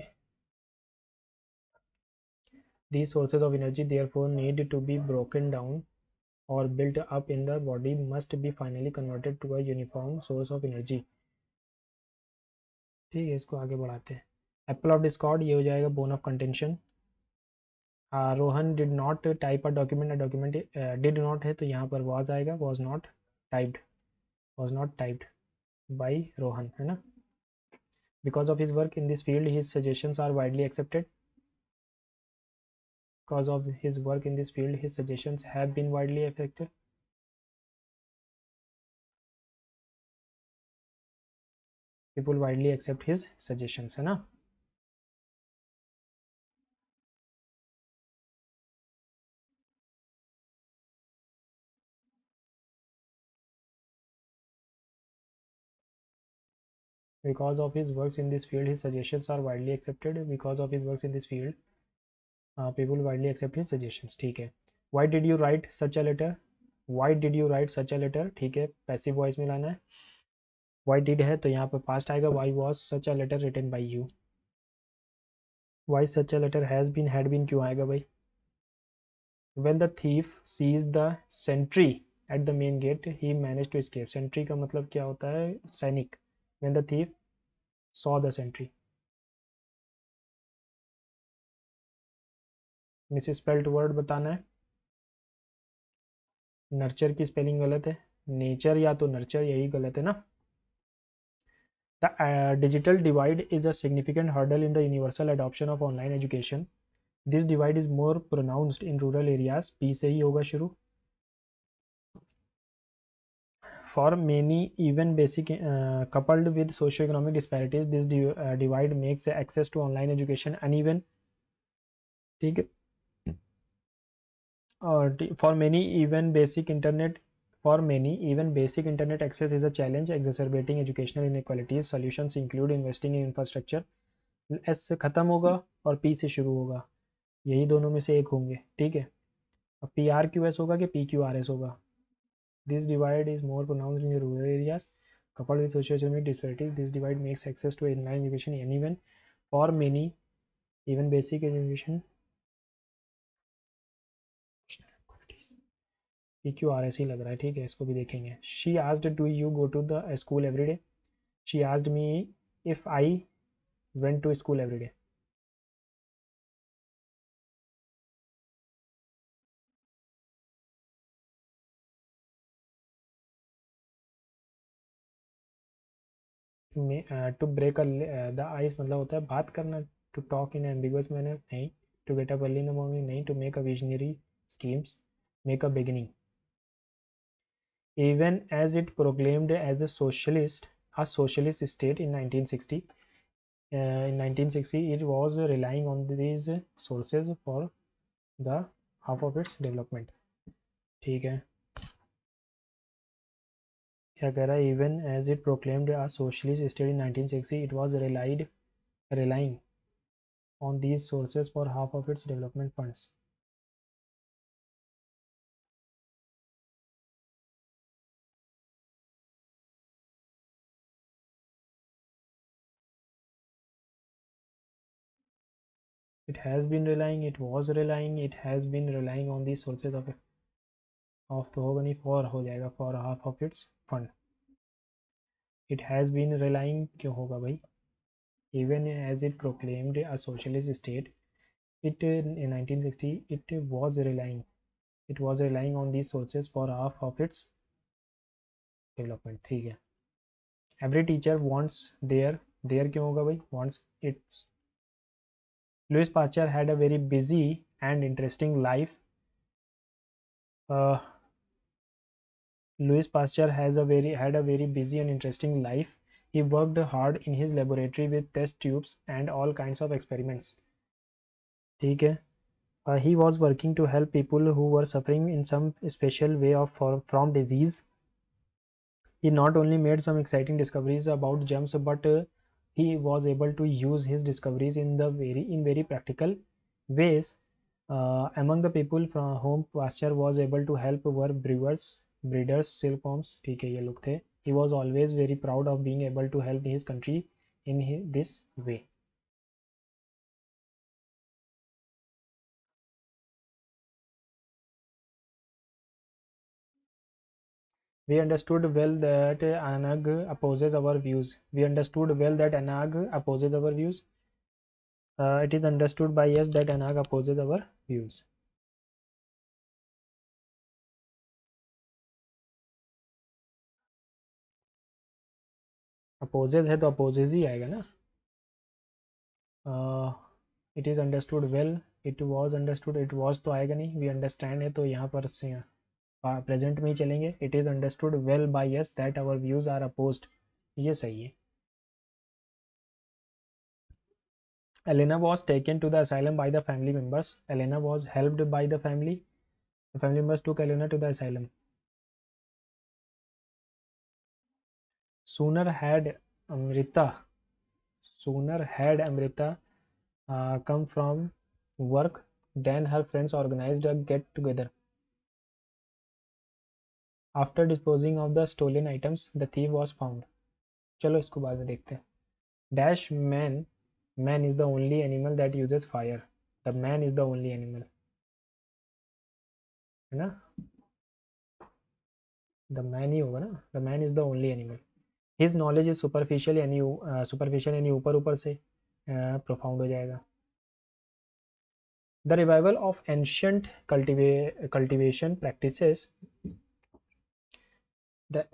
these sources of energy therefore need to be broken down or built up in the body, must be finally converted to a uniform source of energy। ठीक है, इसको आगे बढ़ाते हैं। Apple of Discord ये हो जाएगा bone of contention. Rohan did not type a document did not है तो यहाँ पर वॉज आएगा, was not typed, was not typed by Rohan, है ना। Because of his work in this field, his suggestions are widely accepted. Because of his work in this field, his suggestions have been widely accepted. People widely accept his suggestions, है ना. Because of his works in this field, his suggestions are widely accepted. Because of his works in this field, people widely accept his suggestions. ठीक है. Why did you write such a letter? Why did you write such a letter? ठीक है, passive voice में लाना है. Why did है तो यहाँ पर पास्ट आएगा. Why was such a letter written by you? Why such a letter has been, had been क्यों आएगा भाई. When the thief seized the sentry at the main gate, he managed to escape. Sentry का मतलब क्या होता है, सैनिक. When the thief saw the sentry. Misspelled word बताना है. नर्चर की स्पेलिंग गलत है. नेचर या तो नर्चर, यही गलत है ना. The digital divide is a significant hurdle in the universal adoption of online education. This divide is more pronounced in rural areas. P से ही होगा शुरू. For many, even basic, coupled with socioeconomic disparities, this divide makes access to online education uneven. ठीक है. और for many, even basic internet access is a challenge, exacerbating educational inequalities. Solutions include investing in infrastructure. S से ख़त्म होगा और P से शुरू होगा. यही दोनों में से एक होंगे. ठीक है. अब PRQS होगा कि PQRS होगा. This divide is more pronounced in rural areas. Coupled with socioeconomic disparities, this divide makes access to online education uneven. For many, even basic education. PQRS ही लग रहा है. ठीक है, इसको भी देखेंगे. She asked, do you go to the school every day? She asked me if I went to school every day. To break the ice मतलब होता है बात करना. To talk in ambiguous manner नहीं. To get up early in the morning नहीं. To make a visionary schemes, make a beginning. Even as it proclaimed as a socialist state in 1960, in 1960 it was relying on these sources for the half of its development. ठीक है. क्या कह रहा है. Even as it proclaimed a socialist state in 1960, it was relying on these sources for half of its development funds. It has been relying, it was relying, it has been relying on these sources of तो होगा नहीं, for हो जाएगा, for half of its fund. It has been relying क्यों होगा भाई. Even as it proclaimed a socialist state, it in 1960 it was relying on these sources for half of its development. ठीक है. Every teacher wants their क्यों होगा भाई, wants its. Louis Pasteur had a very busy and interesting life. Louis Pasteur had a very busy and interesting life. He worked hard in his laboratory with test tubes and all kinds of experiments. ठीक है. He was working to help people who were suffering in some special way from disease. He not only made some exciting discoveries about germs, but he was able to use his discoveries in very practical ways. Among the people from whom Pasteur was able to help were breeders, silkworms. ठीक है, ये लोग थे. He was always very proud of being able to help his country in this way. We understood well that Anag opposes our views. We understood well that Anag opposes our views. It is understood by us that Anag opposes our views. Opposes है तो opposes ही आएगा ना. It is understood well, it was understood, it was तो आएगा नहीं, we understand है तो यहाँ पर से प्रेजेंट में ही चलेंगे. It is understood well by us that our views are opposed, ये सही है. Elena was taken to the asylum by the family members. Elena was helped by the family. The family members took Elena to the asylum. Sooner had Amrita, sooner had Amrita come from work than her friends organized a get-together. After disposing of the stolen items, the thief was found. चलो इसको बाद में देखते हैं. Dash man, man is the only animal that uses fire. The man is the only animal, है ना? The man ही होगा ना? The man is the only animal. His knowledge is superficial यानी superficial यानी ऊपर ऊपर से profound हो जाएगा. The revival of ancient cultivation practices, the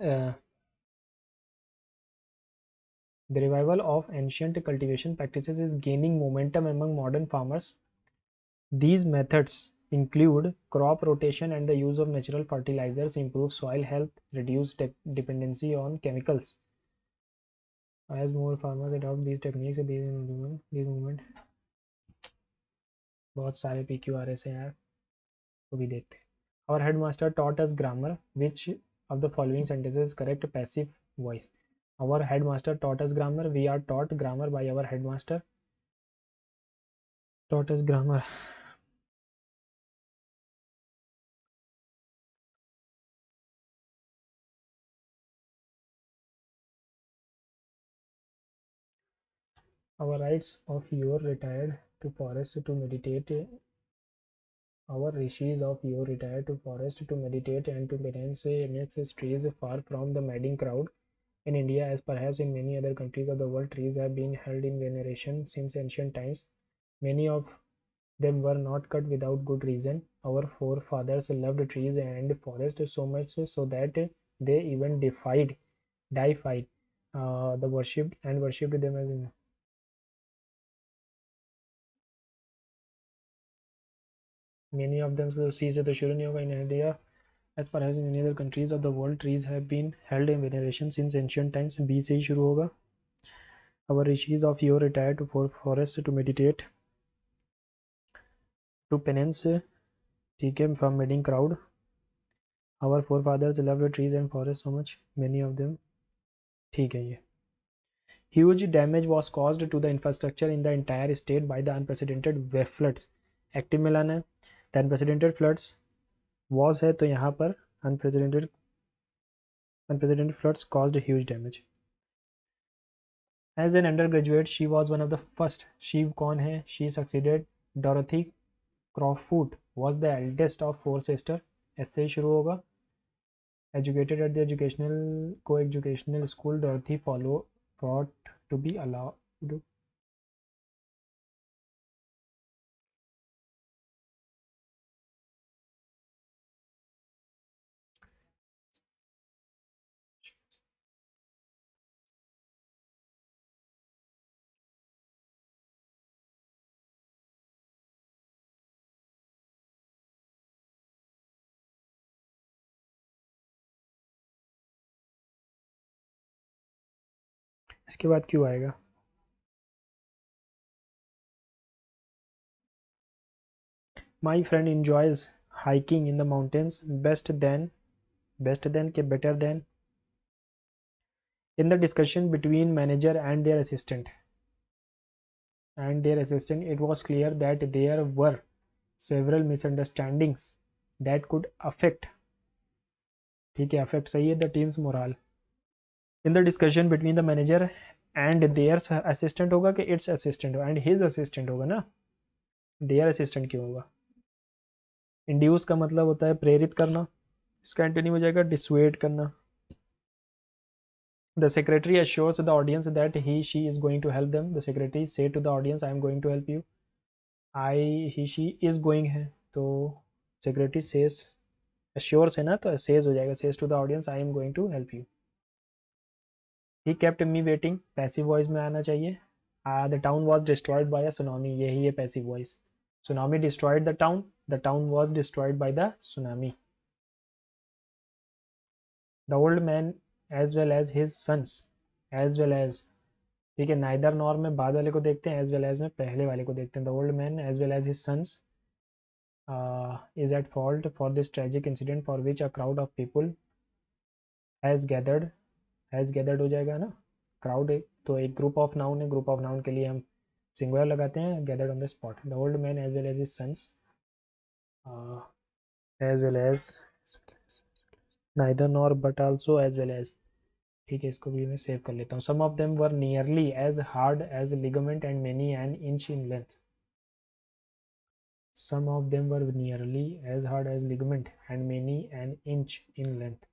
revival of ancient cultivation practices is gaining momentum among modern farmers. These methods include crop rotation and the use of natural fertilizers, improve soil health, reduce dependency on chemicals. As more farmers adopt these techniques, these movement बहुत सारे PQ आ रहे हैं यार, वो भी देखते हैं. Our headmaster taught us grammar. Which of the following sentences is correct passive voice? Our headmaster taught us grammar. We are taught grammar by our headmaster. Taught us grammar. Our rights of your retired to forest to meditate. Our rishis of your retired to forest to meditate and to penance amidst trees far from the madding crowd. In India, as perhaps in many other countries of the world, trees have been held in veneration since ancient times. Many of them were not cut without good reason. Our forefathers loved trees and forests so much so that they even deified the worshipped and worshipped them as in. Many of them see the Shurani Yoga in India. As far as in many other countries of the world, trees have been held in veneration since ancient times. B से ही शुरू होगा. Our rishis of yore retired to forest to meditate, to penance, ठीक है, from meeting crowd. Our forefathers loved trees and forests so much, many of them, ठीक है ये. Huge damage was caused to the infrastructure in the entire state by the unprecedented floods. Active में लाना है. The unprecedented floods was है तो यहाँ पर unprecedented floods caused huge damage. As an undergraduate, she was one of the first. She कौन है? She succeeded Dorothy Crofut was the eldest of four sisters. ऐसे ही शुरू होगा. Educated at the co-educational school, Dorothy fought to be allowed. इसके बाद क्यों आएगा? My friend enjoys hiking in the mountains better than के better than. In the discussion between manager and their assistant, it was clear that there were several misunderstandings that could affect, ठीक है, affect सही है, the team's morale. In the discussion between the manager and their assistant होगा कि its assistant होगा and his assistant होगा ना. their assistant क्यों होगा? Induce का मतलब होता है प्रेरित करना. इसका एंटोनिम हो जाएगा dissuade करना. The secretary assures the audience that she is going to help them. The secretary say to the audience, I am going to help you. She is going है तो secretary says, assures है ना तो says हो जाएगा, says to the audience, I am going to help you. He kept me waiting, passive voice में आना चाहिए. The town was destroyed by a tsunami. यही है passive voice. Tsunami destroyed the town. The town was destroyed by the tsunami. The old man as well as his sons. As well as, ठीक है, neither nor में बाद वाले को देखते हैं, as well as में पहले वाले को देखते हैं. The old man as well as his sons is at fault for this tragic incident for which a crowd of people has gathered. Has gathered हो जाएगा ना, क्राउड है तो एक ग्रुप ऑफ नाउन है, ग्रुप ऑफ नाउन के लिए हम सिंगुलर लगाते हैं, gathered on the spot. The old man as well as his sons as well as neither nor but also as well as. ठीक है, इसको भी मैं सेव कर लेता हूँ. Some of them were nearly as hard as ligament and many an inch in length. Some of them were nearly as hard as ligament and many an inch in length.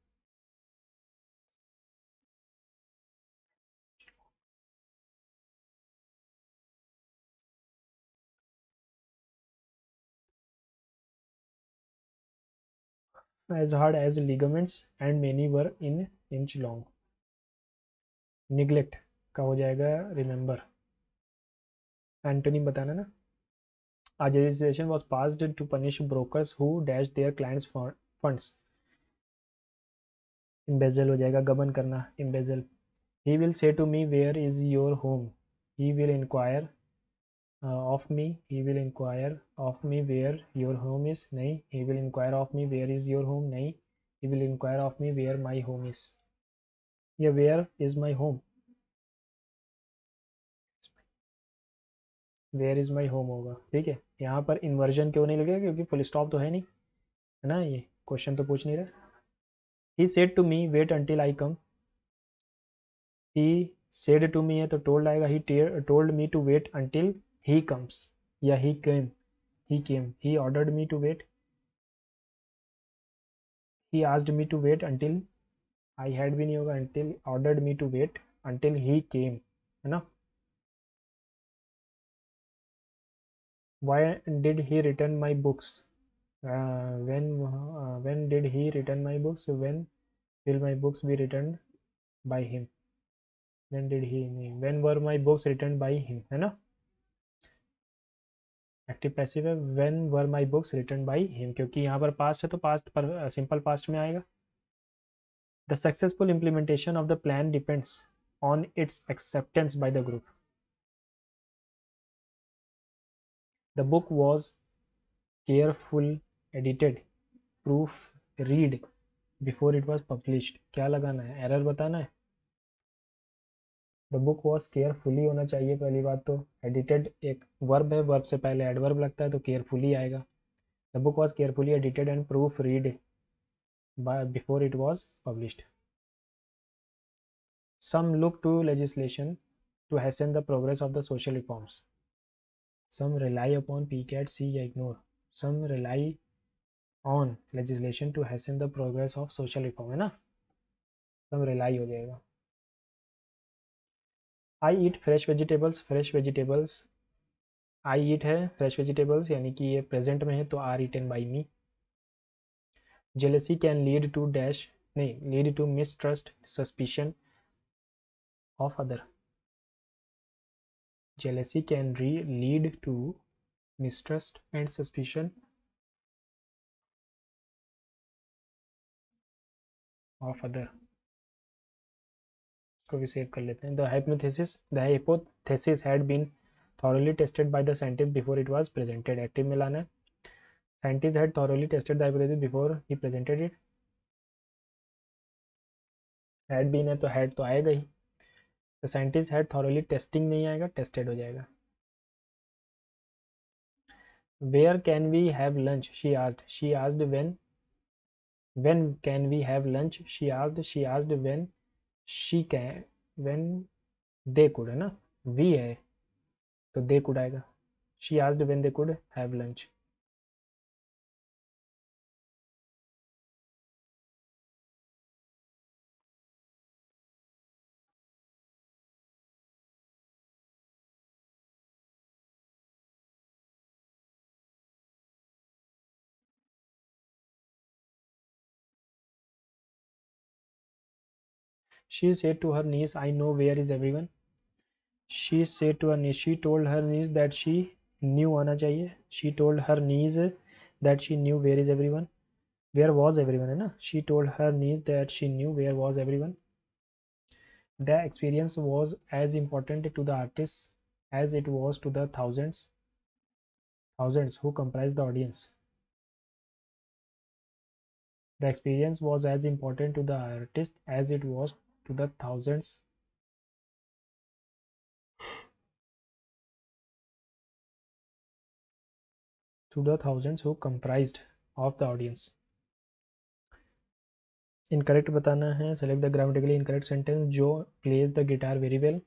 As hard as ligaments and many were in inch long. Neglect का हो जाएगा remember. Antonym बताना ना. A legislation was passed to punish brokers who dashed their clients' funds. Embezzle हो जाएगा, गबन करना, embezzle. He will say to me, where is your home? He will inquire of me. He will inquire of me where your home is. नहीं. He will inquire of me where is your home. नहीं. He will inquire of me where my home is. या where is my home. Where is my home होगा. ठीक है, यहाँ पर inversion क्यों नहीं लगेगा, क्योंकि फुल स्टॉप तो है नहीं, है ना. ये क्वेश्चन तो पूछ नहीं रहा. He said to me, wait until I come. He said to me है तो told आएगा. He told me to wait until he comes. या he came. He came. He ordered me to wait. He asked me to wait until I had भी नहीं होगा. Until ordered me to wait until he came, है ना. Why did he return my books? When did he return my books? When will my books be returned by him? When did he नहीं, when were my books returned by him, है ना. Active passive है. When were my books written by him, क्योंकि यहाँ पर past है तो past पर सिंपल पास्ट में आएगा. The successful implementation of the plan depends on it's acceptance by the group. The book was careful edited proof read before it was published. क्या लगाना है, एरर बताना है. द बुक वॉज केयरफुली होना चाहिए पहली बात तो. एडिटेड एक वर्ब है, वर्ब से पहले एडवर्ब लगता है तो केयरफुली आएगा. The book was carefully edited and proof read before it was published. Some look to legislation to hasten the progress of the social reforms. Some rely upon PCAT, see या ignore. Some rely on legislation to hasten the progress of social reform, है ना. Some rely हो जाएगा. I eat fresh vegetables. Fresh vegetables I eat है, fresh vegetables यानी कि ये present में है तो are eaten by me. Jealousy can lead to dash नहीं, lead to mistrust, suspicion of other. Jealousy can lead to mistrust and suspicion of other. को भी सेव कर लेते हैं. The hypothesis had been thoroughly tested by the scientist before it was presented. Active में लाना है. Scientists had thoroughly tested the hypothesis before he presented it. had been है तो had तो आएगा ही. The scientists had thoroughly testing नहीं आएगा, tested हो जाएगा. Where can we have lunch? She asked. She asked when can we have lunch? She asked. She asked when they could, है ना. we है तो they could आएगा. She asked when they could have lunch. She said to her niece, I know where is everyone. She said to her niece, she told her niece that she knew आना चाहिए. She told her niece that she knew where is everyone. Where was everyone है ना. She told her niece that she knew where was everyone. The experience was as important to the artists as it was to the thousands who comprised the audience. The experience was as important to the artist as it was to the thousands who comprised of the audience. Incorrect बताना है. Select the grammatically incorrect sentence. Joe plays the guitar very well,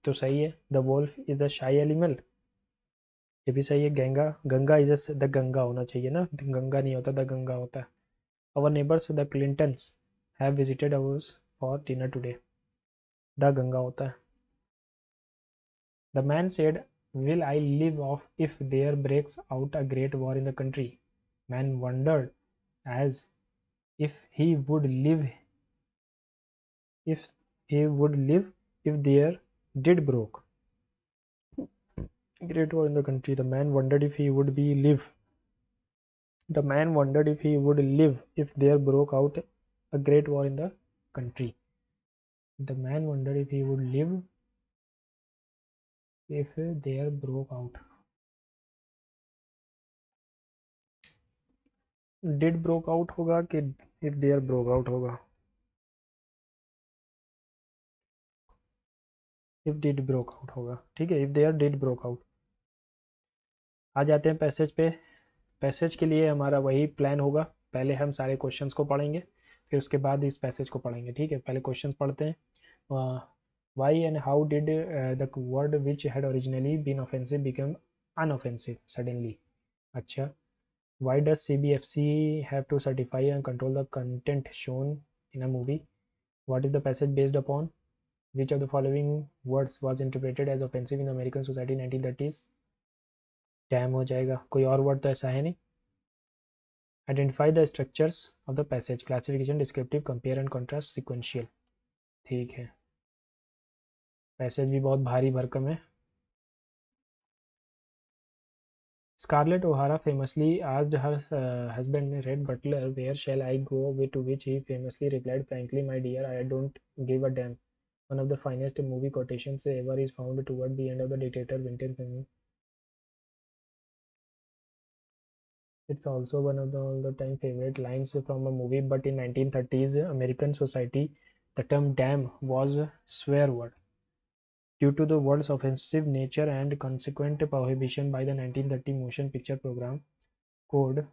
तो सही है. The wolf is the shy animal, ये भी सही है. Ganga, Ganga is the Ganga होना चाहिए ना, गंगा नहीं होता, द गंगा होता है. Our neighbours the Clintons have visited ours for dinner today, the Ganga होता है. The man said will I live off if there breaks out a great war in the country. Man wondered as if he would live if if there did broke great war in the country. The man wondered if he would be live. The man wondered if he would live if there broke out a great war in the country. The man wondered if he would live if there broke out. Did broke out होगा कि if there broke out होगा. If did broke out होगा. ठीक है, if there did broke out. आ जाते हैं passage पे. Passage के लिए हमारा वही प्लान होगा. पहले हम सारे क्वेश्चंस को पढ़ेंगे, फिर उसके बाद इस पैसेज को पढ़ेंगे. ठीक है, पहले क्वेश्चंस पढ़ते हैं. Why and how did the word which had originally been offensive become unoffensive suddenly? अच्छा. Why does CBFC have to certify and control the content shown in a movie? What is the passage based upon? Which of the following words was interpreted as offensive in American society in 1930s? Time हो जाएगा. कोई और word तो ऐसा है नहीं. Identify the structures of the passage. Classification, descriptive, compare and contrast, sequential. ठीक है, पैसेज भी बहुत भारी भरकम है. Scarlett O'Hara famously asked her husband Red Butler, where shall I go, to which he famously replied, frankly my dear, I don't give a damn. One of the finest movie quotations ever is found toward the end of the Dictator Winter film. It's also one of the all-time favorite lines from a movie, but in 1930s American society, the term damn was a swear word. Due to the word's offensive nature and consequent prohibition by the 1930 Motion Picture Program Code,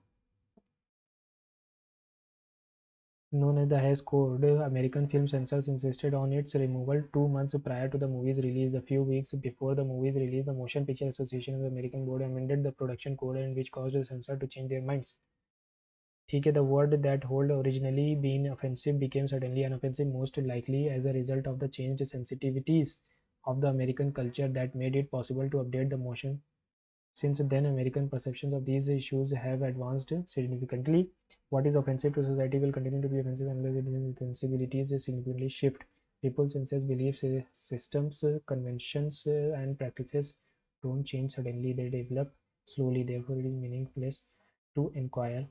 known as the Hays Code, American film censors insisted on its removal 2 months prior to the movie's release. A few weeks before the movie's release, the Motion Picture Association of the American Board amended the production code, and which caused the censor to change their minds. ठीक है, the word that had originally been offensive became suddenly unoffensive, most likely as a result of the changed sensitivities of the American culture that made it possible to update the motion. Since then, American perceptions of these issues have advanced significantly. What is offensive to society will continue to be offensive unless its sensibilities significantly shift. People's senses, beliefs, systems, conventions, and practices don't change suddenly, they develop slowly. Therefore, it is meaningless to inquire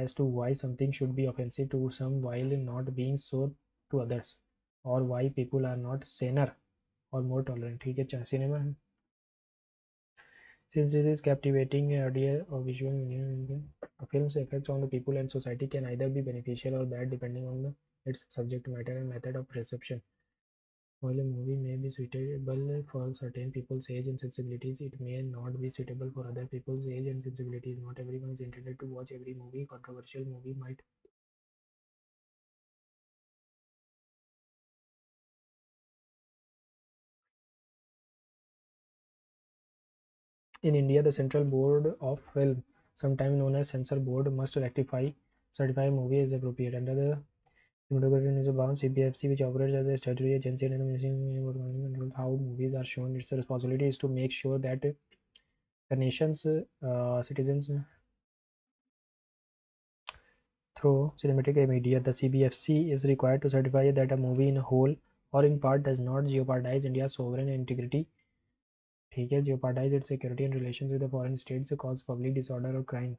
as to why something should be offensive to some while not being so to others, or why people are not saner or more tolerant. ठीक है, cinema है. Since it is captivating audio or visual medium, a film's effects on the people and society can either be beneficial or bad depending on its subject matter and method of reception. While a movie may be suitable for certain people's age and sensibilities, it may not be suitable for other people's age and sensibilities. Not everyone is intended to watch every movie. Controversial movie might In India, the Central Board of Film, sometimes known as Censor Board, must certify a movie as appropriate. Under the cinematography is bound CPFC, which operates as a statutory agency and controls how movies are shown. Its responsibility is to make sure that the nation's citizens through cinematic media. The CBFC is required to certify that a movie in whole or in part does not jeopardize India's sovereign integrity, ठीक है, jeopardize its security and relations with the foreign states, cause public disorder or crime,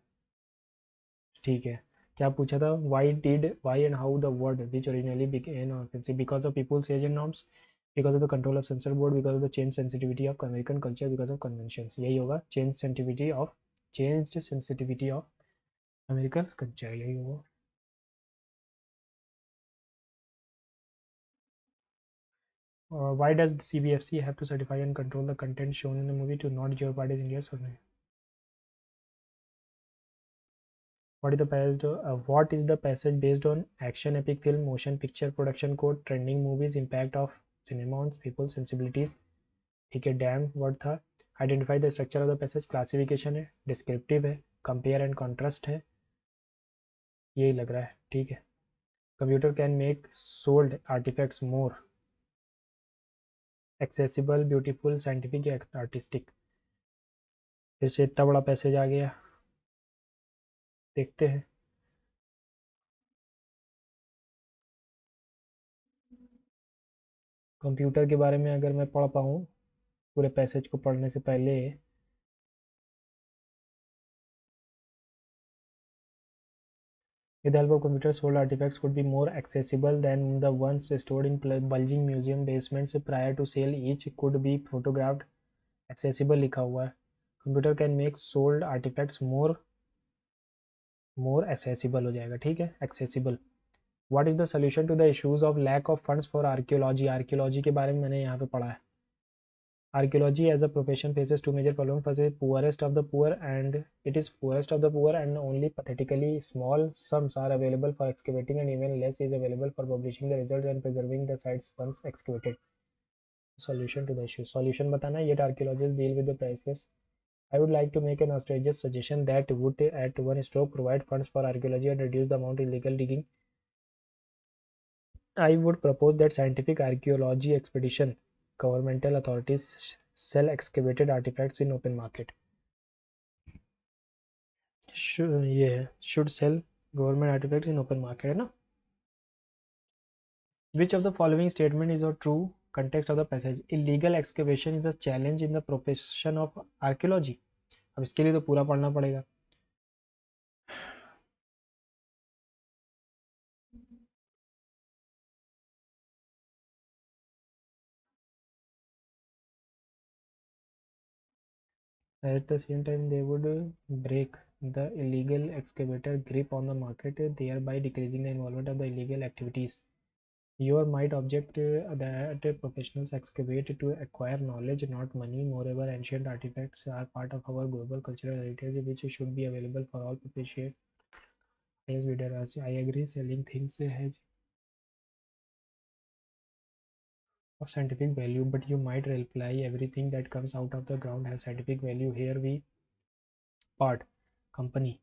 ठीक है. क्या पूछा था? Why and how the word which originally became offensive? Because of people's age and norms, because of the control of censor board, because of the changed sensitivity of American culture, because of conventions. यही होगा, changed sensitivity of American culture, यही होगा. Why does CBFC have to certify and control the content shown in the movie to not jeopardize India's sovereignty? What is the passage based on? Action, epic film, motion picture, production code, trending movies, impact of cinema on people's sensibilities. ठीक है, damn word था. Identify the structure of the passage, classification है, descriptive है, compare and contrast है, यही लग रहा है. ठीक है. Computer can make sold artefacts more accessible, beautiful, scientific या आर्टिस्टिक. फिर से इतना बड़ा पैसेज आ गया, देखते हैं. कंप्यूटर के बारे में अगर मैं पढ़ पाऊँ पूरे पैसेज को पढ़ने से पहले, with the help of computers, sold artifacts could be more accessible than the ones stored in bulging museum basements. Prior to sale, each could be photographed. Accessible लिखा हुआ है. Computer can make sold artifacts more accessible हो जाएगा. ठीक है, accessible. What is the solution to the issues of lack of funds for archaeology? Archaeology के बारे में मैंने यहाँ पे पढ़ा है. Archaeology as a profession faces two major problems. First is poorest of the poor, and it is poorest of the poor, and only pathetically small sums are available for excavating, and even less is available for publishing the results and preserving the sites once excavated. Solution to the issue. Solution बताना. Yet archaeologists deal with the priceless. I would like to make an outrageous suggestion that would at one stroke provide funds for archaeology and reduce the amount of illegal digging. I would propose that scientific archaeology expedition governmental authorities sell excavated artifacts in open market. Should sell government artifacts in open market, है ना? Which of the following statement is a true? Context of the passage. Illegal excavation is a challenge in the profession of archaeology. अब इसके लिए तो पूरा पढ़ना पड़ेगा. At the same time, they would break the illegal excavator grip on the market, thereby decreasing the involvement of the illegal activities. You might object that professionals excavate to acquire knowledge, not money. Moreover, ancient artifacts are part of our global cultural heritage, which should be available for all to appreciate. Yes, I agree. Selling things has of scientific value, but you might reply everything that comes out of the ground has scientific value. Here we part company.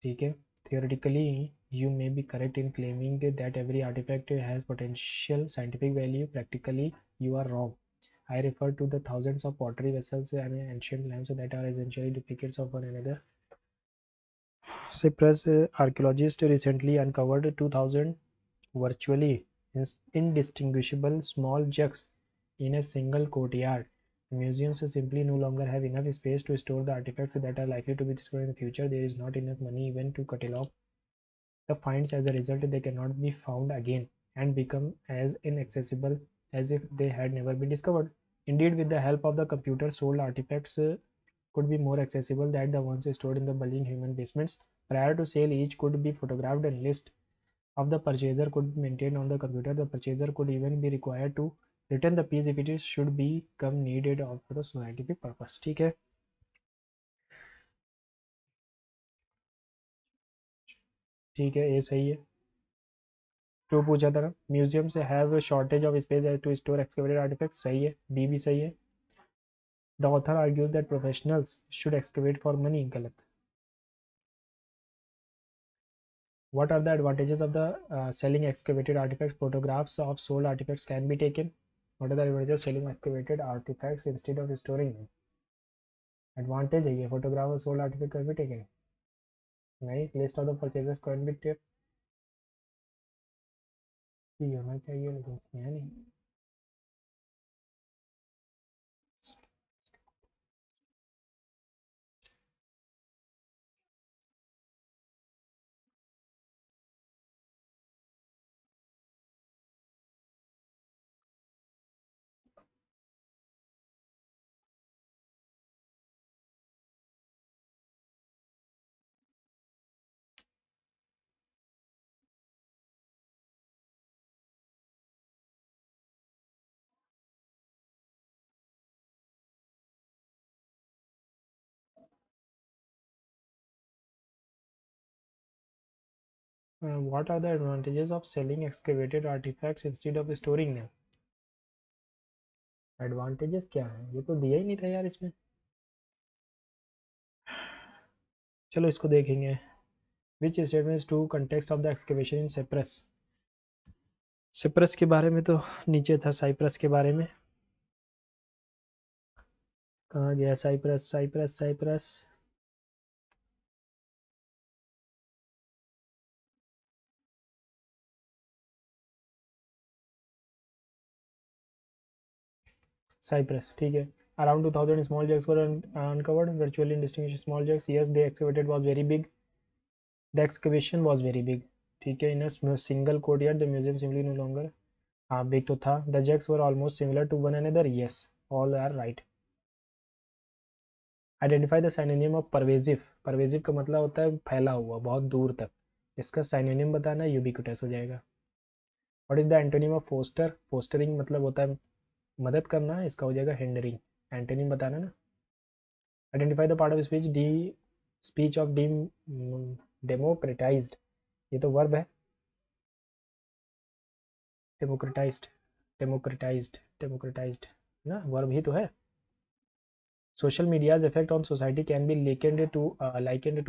ठीक है. Theoretically, you may be correct in claiming that every artifact has potential scientific value. Practically, you are wrong. I refer to the thousands of pottery vessels and ancient lamps that are essentially duplicates of one another. Cyprus archaeologists recently uncovered 2,000 virtually indistinguishable small jugs in a single courtyard. Museums simply no longer have enough space to store the artifacts that are likely to be discovered in the future. There is not enough money even to catalog the finds. As a result, they cannot be found again and become as inaccessible as if they had never been discovered. Indeed, with the help of the computer, sold artifacts could be more accessible than the ones stored in the bulging human basements. Prior to sale, each could be photographed and list of the purchaser could be maintained on the computer. The purchaser could even be required to return the piece if it should become needed for the scientific purpose. ठीक है. ठीक है, ये सही है. To पूछा था ना, म्यूजियम से have shortage of space to store excavated artefacts, सही है. बी भी सही है. The author argues that professionals should excavate for money, गलत. What are the advantages of the selling excavated artifacts? Photographs of sold artifacts can be taken. What are the advantages of selling excavated artifacts instead of storing them? Advantage है ये, photograph of sold artifact can be taken. नहीं, list of the purchases can be taken. ये होना चाहिए लेकिन है नहीं. What are the advantages of selling excavated artifacts instead of storing them? Advantages क्या है? ये तो दिया ही नहीं था यार इसमें. चलो इसको देखेंगे. Which statements to context of the excavation in Cyprus? Cyprus के बारे में तो नीचे था, साइप्रस के बारे में. कहाँ गया साइप्रस? Cyprus Cyprus Cyprus. ठीक है. Around 2000 small jugs were uncovered, virtually indistinguishable small jugs. Yes, they excavated was very big. The excavation was very big. ठीक है. In a single courtyard, the museum simply no longer. हाँ big तो था. The jugs were almost similar to one another. Yes, all are right. Identify the synonym of pervasive. pervasive का मतलब होता है फैला हुआ, बहुत दूर तक. इसका synonym बताना है, ubiquitous हो जाएगा. What is the antonym of foster? Fostering मतलब होता है मदद करना, इसका हो जाएगा hindering. Antonym बताना ना. Identify the part of speech of democratized. ये तो verb है. democratized democratized democratized ना, verb ही तो है. Social media's effect on society can be likened to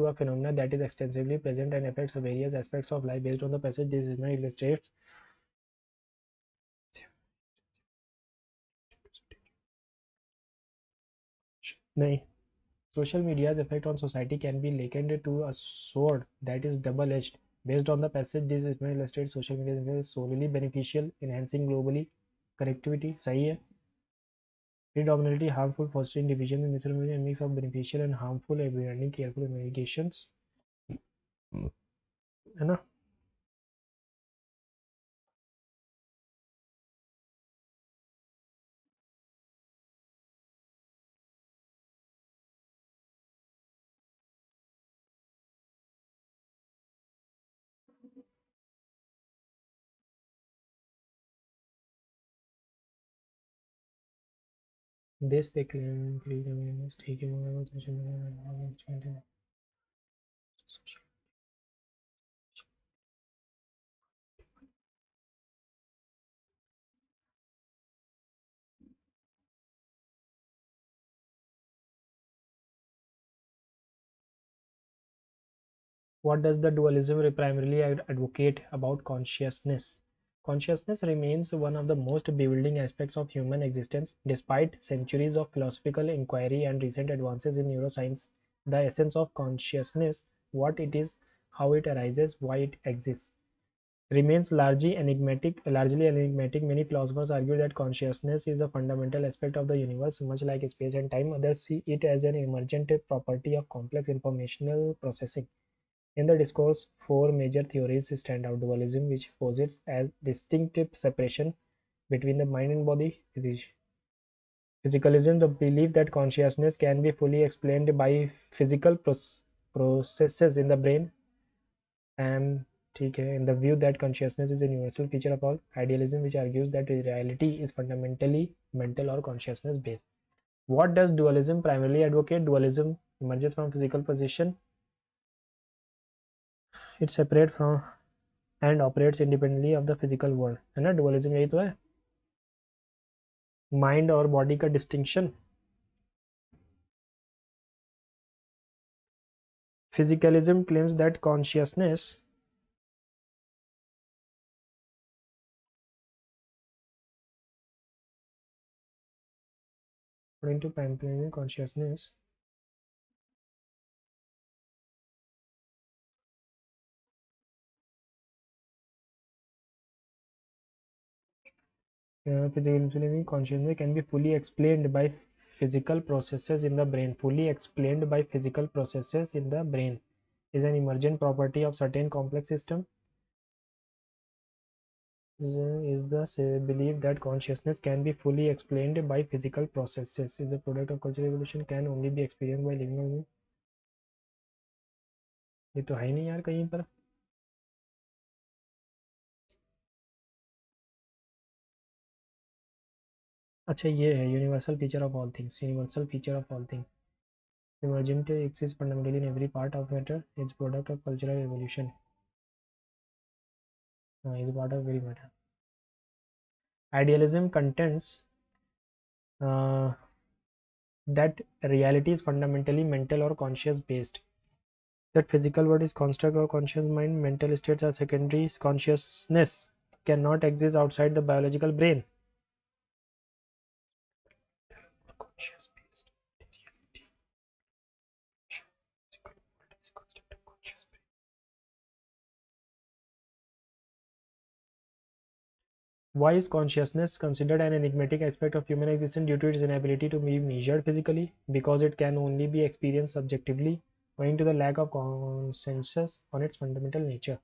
a phenomenon that is extensively present and affects various aspects of life. Based on the passage, this is illustrates. नहीं. Social media's effect on society can be likened to a sword that is double-edged. Based on the passage, this is illustrates social media is solely beneficial, enhancing globally connectivity. सही है. Predominantly harmful, fostering division and misinformation, a mix of beneficial and harmful, avoiding careful investigations. है ना. This they claim ठीक है. What does the dualism primarily advocate about consciousness? Consciousness remains one of the most bewildering aspects of human existence. Despite centuries of philosophical inquiry and recent advances in neuroscience, the essence of consciousness, what it is, how it arises, why it exists, remains largely enigmatic. Many philosophers argue that consciousness is a fundamental aspect of the universe, much like space and time. Others see it as an emergent property of complex informational processing. In the discourse, four major theories stand out: dualism, which posits as distinctive separation between the mind and body; physicalism, the belief that consciousness can be fully explained by physical processes in the brain; and in the view that consciousness is a universal feature of all; idealism, which argues that reality is fundamentally mental or consciousness based. What does dualism primarily advocate? Dualism emerges from physical position. It separates from and operates independently of the physical world. है ना. dualism यही तो है, mind और body का distinction. physicalism claims that consciousness according to Pamplin consciousness physicalism consciousness can be fully explained by physical processes in the brain. Fully explained by physical processes in the brain is an emergent property of certain complex system. Is the belief that consciousness can be fully explained by physical processes is a product of cultural evolution, can only be experienced by living. ये तो है ही नहीं यार कहीं पर. अच्छा ये है universal feature of all things. Universal feature of all things emergent exists fundamentally in every part of matter. It's product of cultural evolution. is part of very matter. Idealism contends that reality is fundamentally mental or conscious based. That physical world is construct or conscious mind, mental states are secondary, consciousness cannot exist outside the biological brain. Conscious based. Physical world is construct of conscious brain. Why is consciousness considered an enigmatic aspect of human existence due to its inability to be measured physically? Because it can only be experienced subjectively, owing to the lack of consensus on its fundamental nature.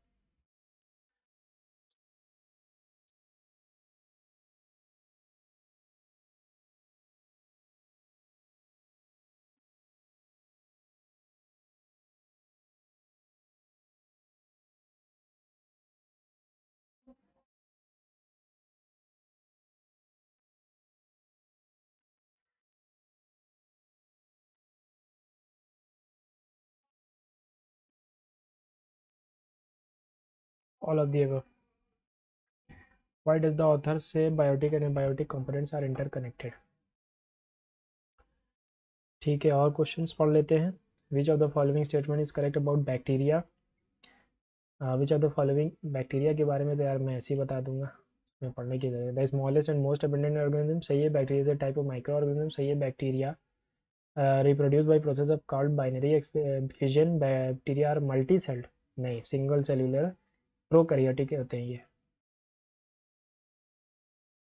All of the above. Why does the author say biotic and abiotic components are interconnected? ठीक है, और questions पढ़ लेते हैं. विच of the following statement is correct about bacteria? Which of the following, bacteria के बारे में तो यार मैं ऐसे ही बता दूंगा, मैं पढ़ने की जरूरत. The smallest and most abundant organism, सही है. Bacteria is a type of micro organism, सही है. Bacteria reproduce by process of called binary fission. Bacteria are multi celled, नहीं, सिंगल सेल्यूलर प्रोकैरियोटिक होते हैं ये.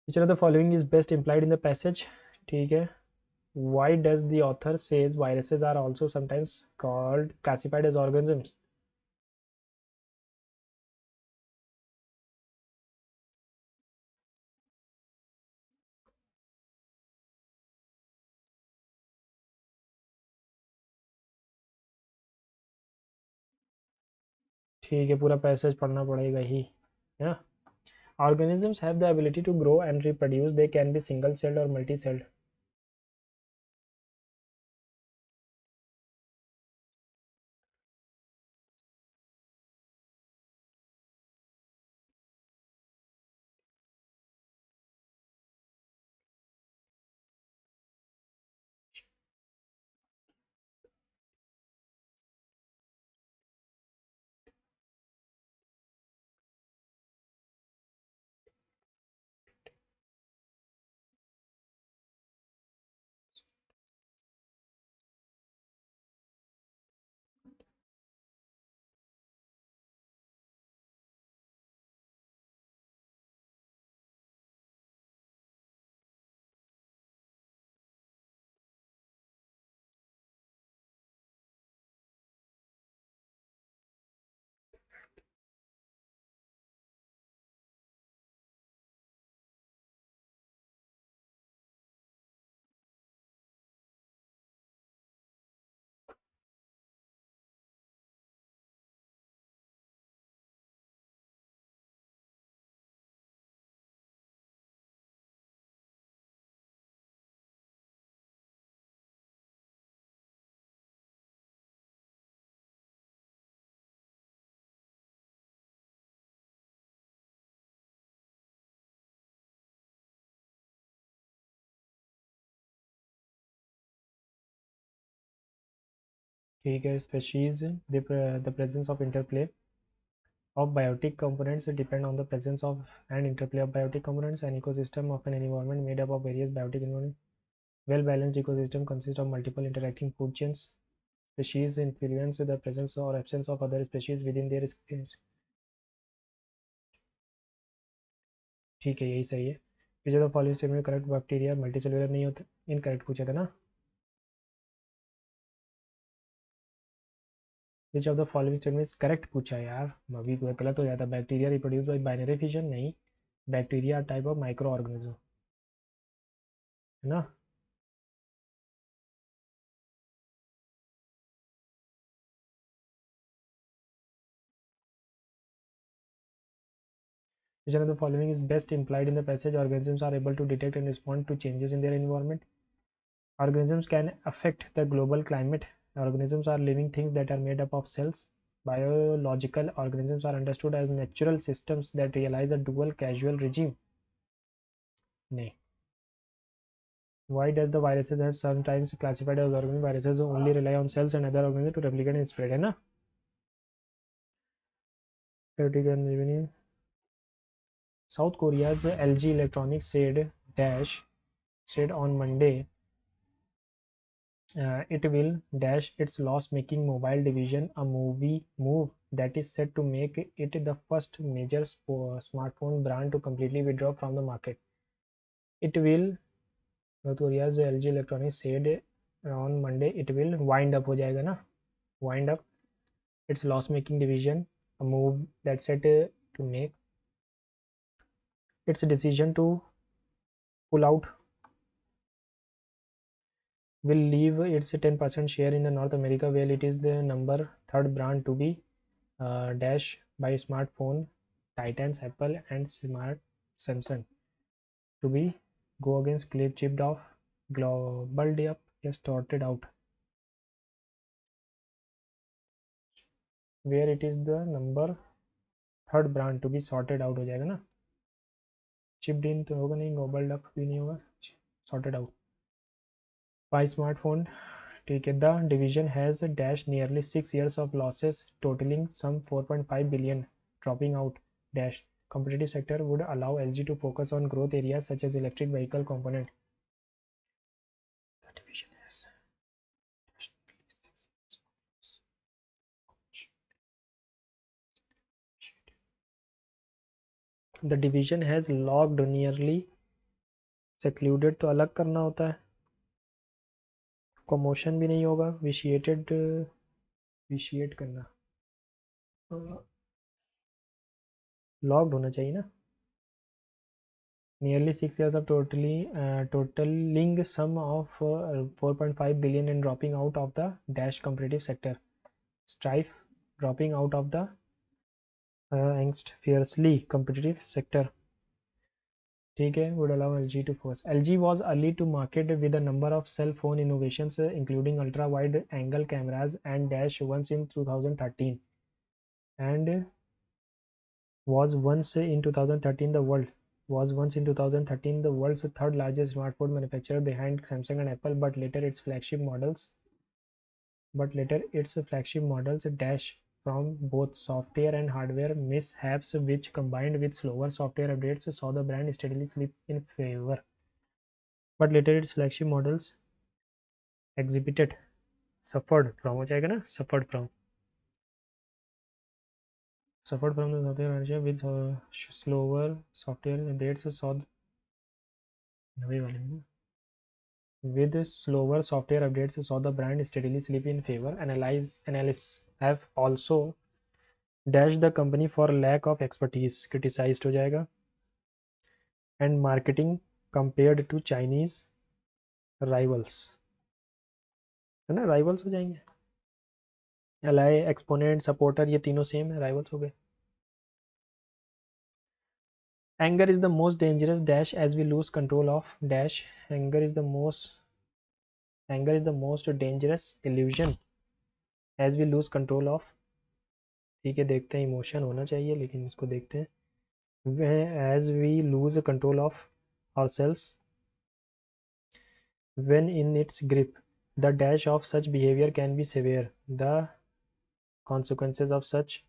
Which of the following is best implied in the passage? ठीक है. Why does the author says viruses are also sometimes called classified as organisms? ठीक है, पूरा passage पढ़ना पड़ेगा ही. yeah. Organisms have the ability to grow and reproduce. They can be single celled or multi celled. ठीक है. Species, the presence of interplay of biotic components depend on the presence of and interplay of biotic components. An ecosystem of an environment made up of various biotic environments. Well balanced ecosystem consists of multiple interacting food chains. Species influence the presence or absence of other species within their space. ठीक है, यही सही है. Which of the following statement correct? Bacteria multicellular नहीं होते. Incorrect पूछा था ना. Which of the following statement correct पूछा है यार, अभी गलत हो जाता. Bacteria reproduce by binary fission, नहीं. Bacteria type of micro organism, है ना. Which one of the following is best implied in the passage? Organisms are able to detect and respond to changes in their environment. Organisms can affect the global climate. Organisms are living things that are made up of cells. Biological organisms are understood as natural systems that realize a dual causal regime. नहीं. Why does the viruses have sometimes classified as organisms? Viruses only rely on cells and other organisms to replicate and spread, है ना? South Korea's LG Electronics said on Monday it will dash its loss-making mobile division, a move that is set to make it the first major smartphone brand to completely withdraw from the market. It will, North Korea's LG Electronics said on Monday, it will wind up, हो जाएगा ना, wind up its loss-making division, a move that's set to make its decision to pull out will leave its 10% share in the North America, where it is the third brand to be dash by smartphone titans Apple and Samsung to be go against clip chipped off global up sorted out, where it is the third brand to be sorted out हो जाएगा ना, chipped in तो होगा नहीं, global up भी नहीं होगा, sorted out by smartphone. ठीक है. The division has dashed nearly 6 years of losses totaling some 4.5 billion, dropping out dash competitive sector would allow LG to focus on growth areas such as electric vehicle component. The division has The division has logged nearly secluded तो अलग करना होता है, commotion भी नहीं होगा, vitiate करना, logged होना चाहिए ना. Nearly 6 years of totaling sum of 4.5 billion and dropping out of the dash competitive sector. Strife dropping out of the angst fiercely competitive sector. ठीक है, would allow LG to force. LG was early to market with a number of cell phone innovations including ultra wide angle cameras and dash once in 2013 and was once in 2013 the world's third largest smartphone manufacturer behind Samsung and Apple, but later its flagship models dash from both software and hardware mishaps, which combined with slower software updates saw the brand steadily slip in favor. But later its flagship models suffered from the software with slower software updates saw the brand steadily slip in favor. Analysts have also dashed the company for lack of expertise, criticized हो जाएगा, and marketing compared to Chinese rivals, है ना, rivals हो जाएंगे, ally, exponent, supporter, ये तीनों same है, rivals हो गए. Anger is the most dangerous dash as we lose control of dash. Anger is the most dangerous illusion as we lose control of. ठीक है, देखते हैं, इमोशन होना चाहिए लेकिन इसको देखते हैं. As we lose control of ourselves when in its grip, the dash of such behavior can be severe. The consequences of such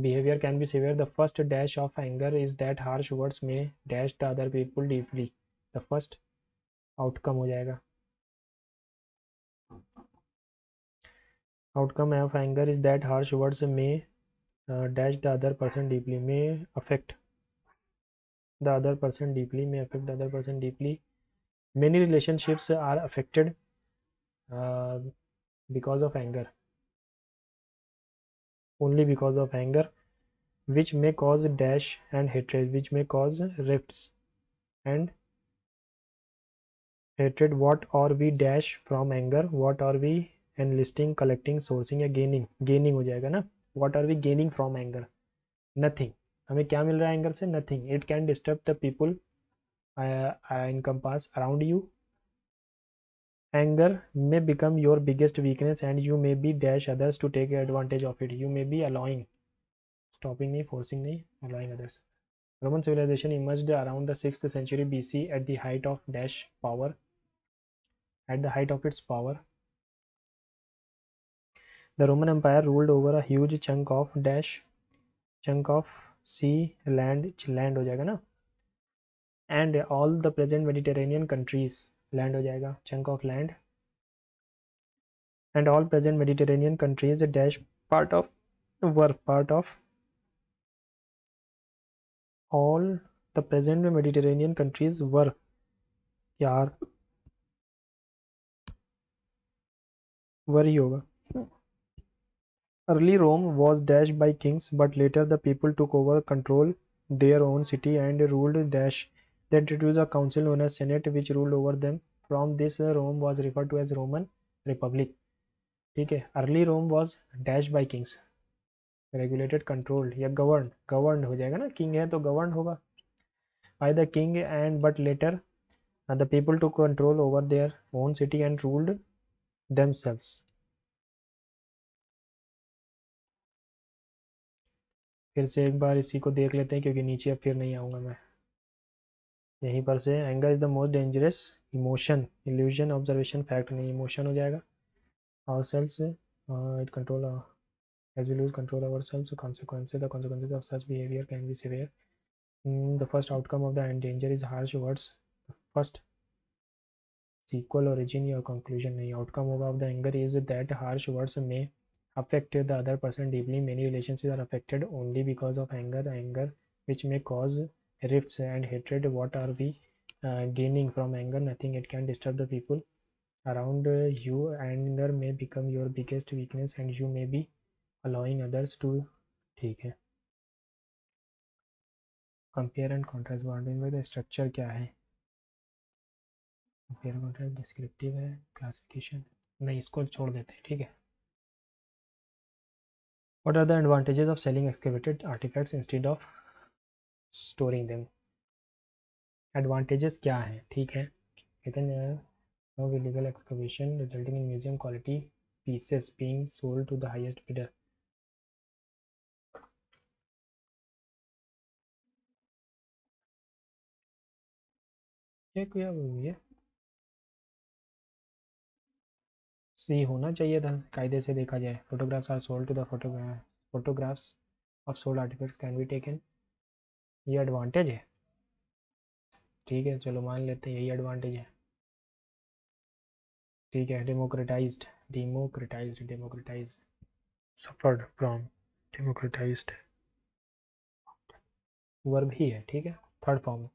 behavior can be severe. The first dash of anger is that harsh words may dash the other people deeply. The first outcome हो जाएगा. Outcome of anger is that harsh words may dash the other person deeply, may affect the other person deeply. Many relationships are affected because of anger, only because of anger, which may cause dash and hatred, which may cause rifts and hatred. What are we dash from anger? What are we enlisting, collecting, sourcing या gaining हो जाएगा ना. What are we gaining from anger? Nothing. हमें क्या मिल रहा है anger से? Nothing. It can disturb the people encompass around you Anger may become your biggest weakness and you may be dash others to take advantage of it. You may be allowing, stopping नहीं, forcing नहीं, allowing others. Roman civilization emerged around the 6th century BC at the height of dash power. At the height of its power, the Roman Empire ruled over a huge chunk of sea land हो जाएगा ना, and all the present Mediterranean countries, land हो जाएगा, chunk of land, and all present Mediterranean countries dash part of were part of all the present Mediterranean countries were, यार were ही होगा. Early Rome was dashed by kings, but later the people took over control their own city and ruled dash. They introduced a council known as Senate, which ruled over them. From this, Rome was referred to as Roman Republic. ठीक है, early Rome was dash by kings, regulated controlled या govern हो जाएगा ना, king है तो govern होगा by the king and but later the people to control over their own city and ruled themselves. फिर से एक बार इसी को देख लेते हैं क्योंकि नीचे अब फिर नहीं आऊँगा मैं. यहीं पर से anger is the most dangerous emotion, illusion, observation, fact नहीं, इमोशन हो जाएगा. Ourselves it control as we lose control of ourselves, the consequences of such behavior can be severe. The first outcome of the danger is harsh words. The first sequel origin or conclusion नहीं, outcome of the anger is that harsh words may affect the other person deeply. Many relationships are affected only because of anger which may cause rifts and hatred. What are we gaining from anger? Nothing. It can disturb the people around you. Anger may become your biggest weakness and you may be allowing others to. ठीक है, compare and contrast boundary में structure क्या है, compare contrast descriptive है, classification नहीं, इसको छोड़ देते हैं. ठीक है. What are the advantages of selling excavated artifacts instead of storing them? Advantages क्या हैं? ठीक है, कहते हैं no illegal excavation resulting in museum quality pieces being sold to the highest bidder. ये क्या हुई है, सी होना चाहिए था कायदे से देखा जाए. Photographs are sold to the photographs of sold artifacts can be taken. ये एडवांटेज है. ठीक है, चलो मान लेते हैं यही एडवांटेज है. ठीक है, democratized suffered from, democratized verb ही है. ठीक है, थर्ड फॉर्म.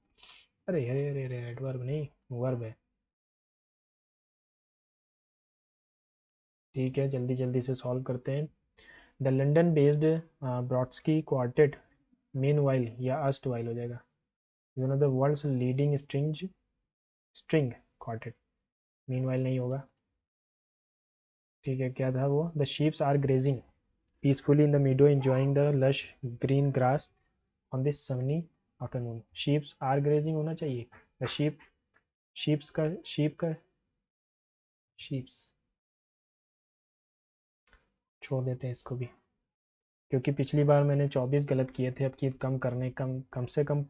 अरे अरे अरे अरे एडवर्ब नहीं, वर्ब है. ठीक है, जल्दी जल्दी से सॉल्व करते हैं. The London based Brodsky quartet meanwhile या अस्ट वाइल हो जाएगा, one of the world's leading string quartet. Meanwhile नहीं होगा. ठीक है, क्या था वो, the sheeps are grazing peacefully in the meadow enjoying the lush green grass on this sunny afternoon. Sheeps are grazing होना चाहिए. द शीप का शीप्स छोड़ देते हैं इसको भी क्योंकि पिछली बार मैंने 24 गलत किए थे. अब की कम से कम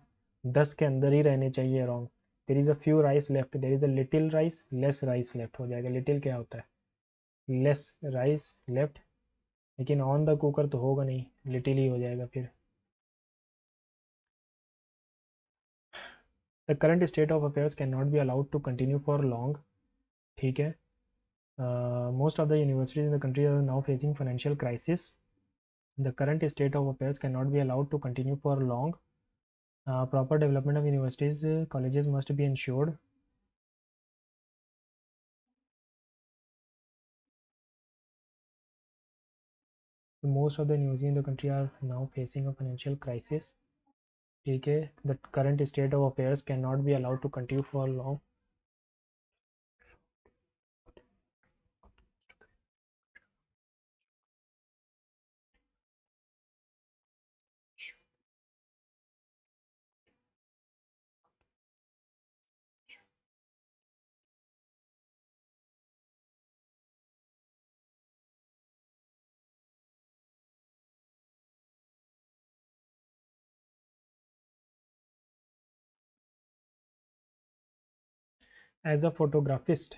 10 के अंदर ही रहने चाहिए wrong. There is a few rice left, there is a little rice, less rice left हो जाएगा. लिटिल क्या होता है, लेस राइस लेफ्ट, लेकिन ऑन द कुकर तो होगा नहीं, लिटिल ही हो जाएगा फिर. The current state of affairs can not be allowed to continue for long. ठीक है, most of the universities in the country are now facing financial crisis. The current state of affairs can not be allowed to continue for long. Proper development of universities, colleges must be ensured. Most of the universities in the country are now facing a financial crisis. ठीक है, the current state of affairs cannot be allowed to continue for long. as a photographist,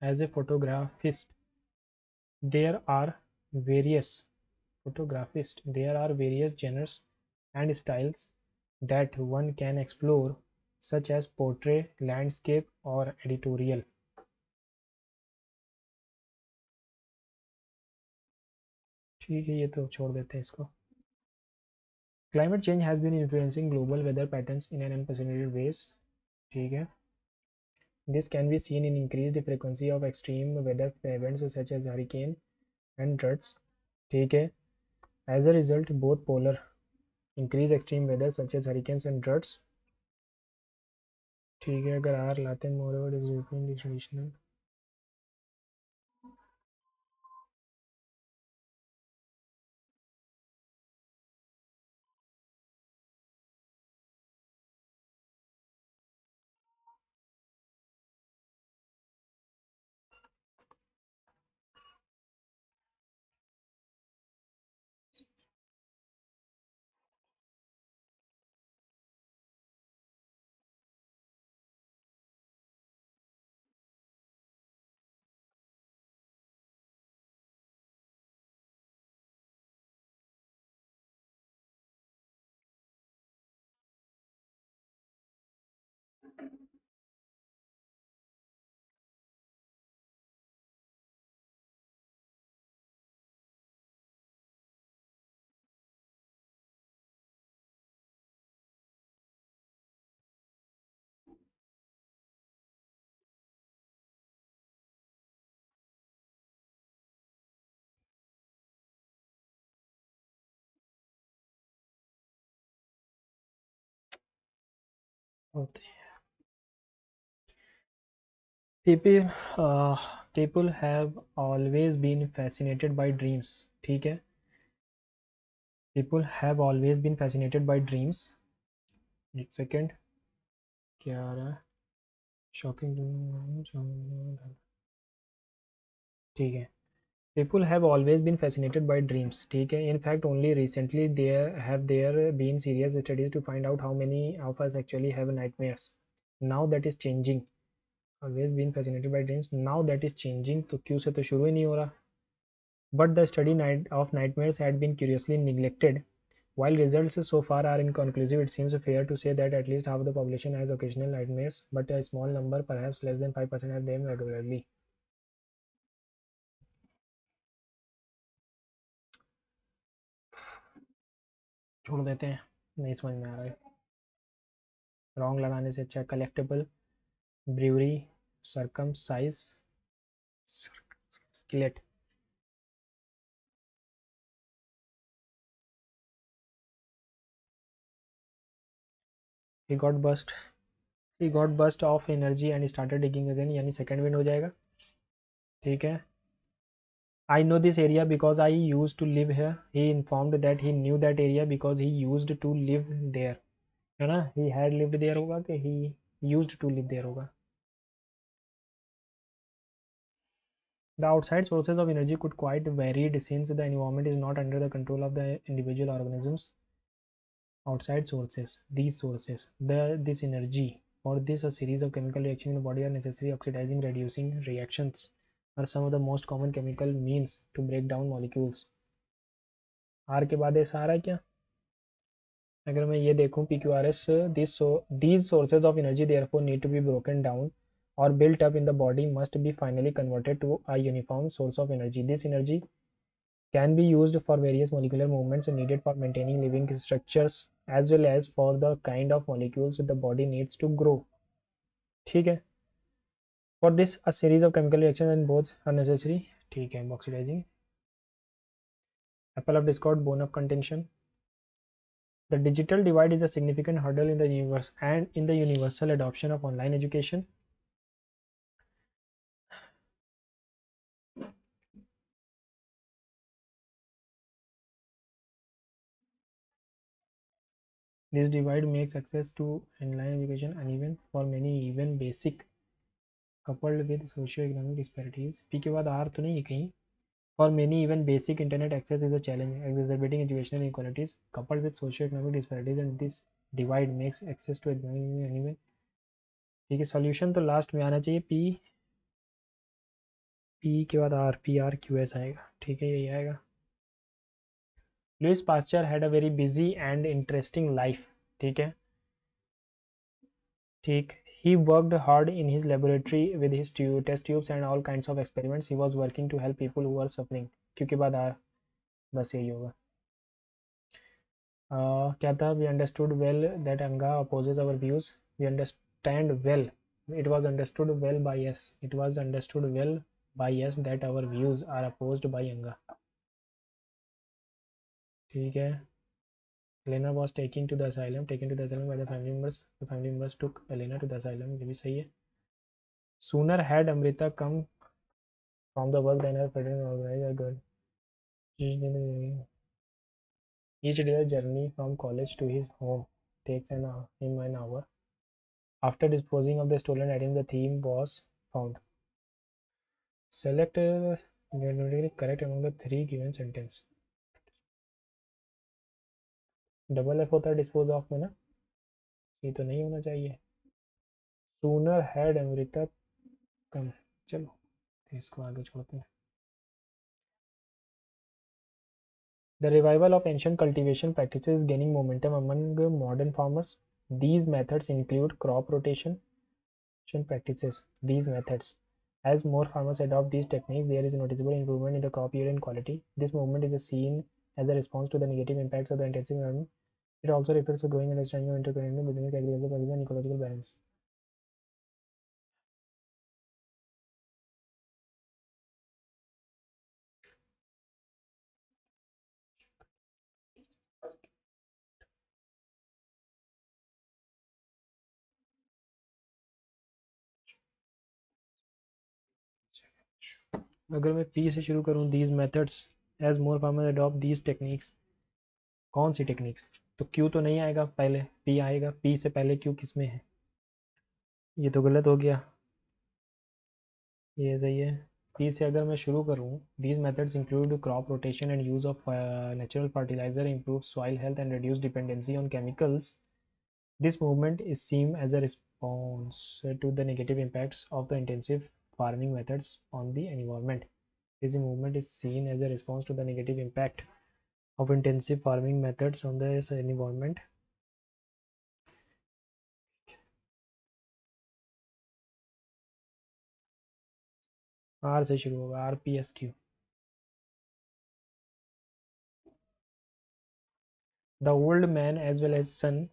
as a photographist, there are various there are various genres and styles that one can explore, such as portrait, landscape, or editorial. ठीक है, ये तो छोड़ देते हैं इसको. Climate change has been influencing global weather patterns in an unprecedented ways. ठीक है. This can be seen in increased frequency of extreme weather events such as hurricane and droughts. ठीक है. As a result, both polar increase extreme weather such as hurricanes and droughts. ठीक है. अगर R लाते हैं, moreover is repeating the traditional. होते हैं. People, uh, people have always been fascinated by dreams. ठीक है. People have always been fascinated by dreams. एक second, क्या आ रहा है? शॉकिंग. ठीक है. People have always been fascinated by dreams. ठीक है. In fact, only recently there been serious studies to find out how many of us actually have nightmares. Now that is changing. Always been fascinated by dreams. Now that is changing. तो क्यों से तो शुरू ही नहीं हो रहा. But the study of nightmares had been curiously neglected. While results so far are inconclusive, it seems fair to say that at least half the population has occasional nightmares, but a small number, perhaps less than 5%, have them regularly. छोड़ देते हैं, नहीं समझ में आ रहा है. Wrong लगाने से अच्छा collectable, brewery, circumcise, skillet. He got burst of energy and started digging again, यानी सेकंड विंड हो जाएगा. ठीक है. I know this area because I used to live here. He informed that he knew that area because he used to live there. है ना. He had lived there होगा कि he used to live there होगा. The outside sources of energy could quite varied since the environment is not under the control of the individual organisms. Outside sources, these sources, this energy, for this a series of chemical reactions in the body are necessary. Oxidizing, reducing reactions are some of the most common chemical means to break down molecules. R के बाद ऐसा आ रहा है क्या? अगर मैं ये देखूं PQRS, these sources of energy therefore need to be broken down or built up in the body, must be finally converted to a uniform source of energy. This energy can be used for various molecular movements needed for maintaining living structures as well as for the kind of molecules the body needs to grow. ठीक है. For this a series of chemical reactions and both are necessary. ठीक है. Oxidizing, apple of discord, bone of contention. The digital divide is a significant hurdle in the universe and in the universal adoption of online education. This divide makes access to online education uneven for many, even basic, coupled with socio-economic disparities. P के बाद R तो नहीं है कहीं. For many, even basic internet access is a challenge, exacerbating educational inequalities, coupled with socio-economic disparities, and this divide makes access to education uneven. ठीक है, solution तो last में आना चाहिए, पी के बाद R, P R Q S आएगा, ठीक है, यही आएगा। Louis Pasteur had a very busy and interesting life, ठीक है, ठीक। He worked hard in his laboratory with his test tubes and all kinds of experiments. He was working to help people who were suffering. क्योंकि बाद आ बस यही होगा। क्या था? We understood well that Anga opposes our views. We understand well. It was understood well by us. It was understood well by us that our views are opposed by Anga. ठीक है। Elena was taken to the asylum by the family members. The family members took Elena to the asylum. ये भी सही है। Sooner had Amrita come from the work than her parents organized a girl. Each day journey from college to his home takes him an hour. After disposing of the stolen items, the theme was found. Select correct among the three given sentence. Double F होता है dispose of में ना, ये तो नहीं होना चाहिए। Sooner had Amrita कम, चलो इसको आगे छोड़ते हैं। The revival of ancient cultivation practices is gaining momentum among modern farmers. These methods include crop rotation practices. These methods. As more farmers adopt these techniques, there is a noticeable improvement in the crop yield and quality. This movement is seen as a response to the negative impacts of the intensive environment. It also reflects a growing understanding of interconnectedness between agricultural practices and ecological balance. अगर मैं P से शुरू करूँ, these methods as more farmers adopt these techniques, कौन सी techniques? तो Q तो नहीं आएगा, पहले पी आएगा, पी से पहले क्यू किस में है? ये तो गलत हो गया, ये सही है। पी से अगर मैं शुरू करूँ, these methods include crop rotation and use of natural fertilizer, improve soil health and reduce dependency on chemicals. This movement is seen as a response to the negative impacts of the intensive farming methods on the environment. This movement is seen as a response to the negative impact of intensive farming methods on the environment. R से शुरू होगा, R P S Q. The old man as well as son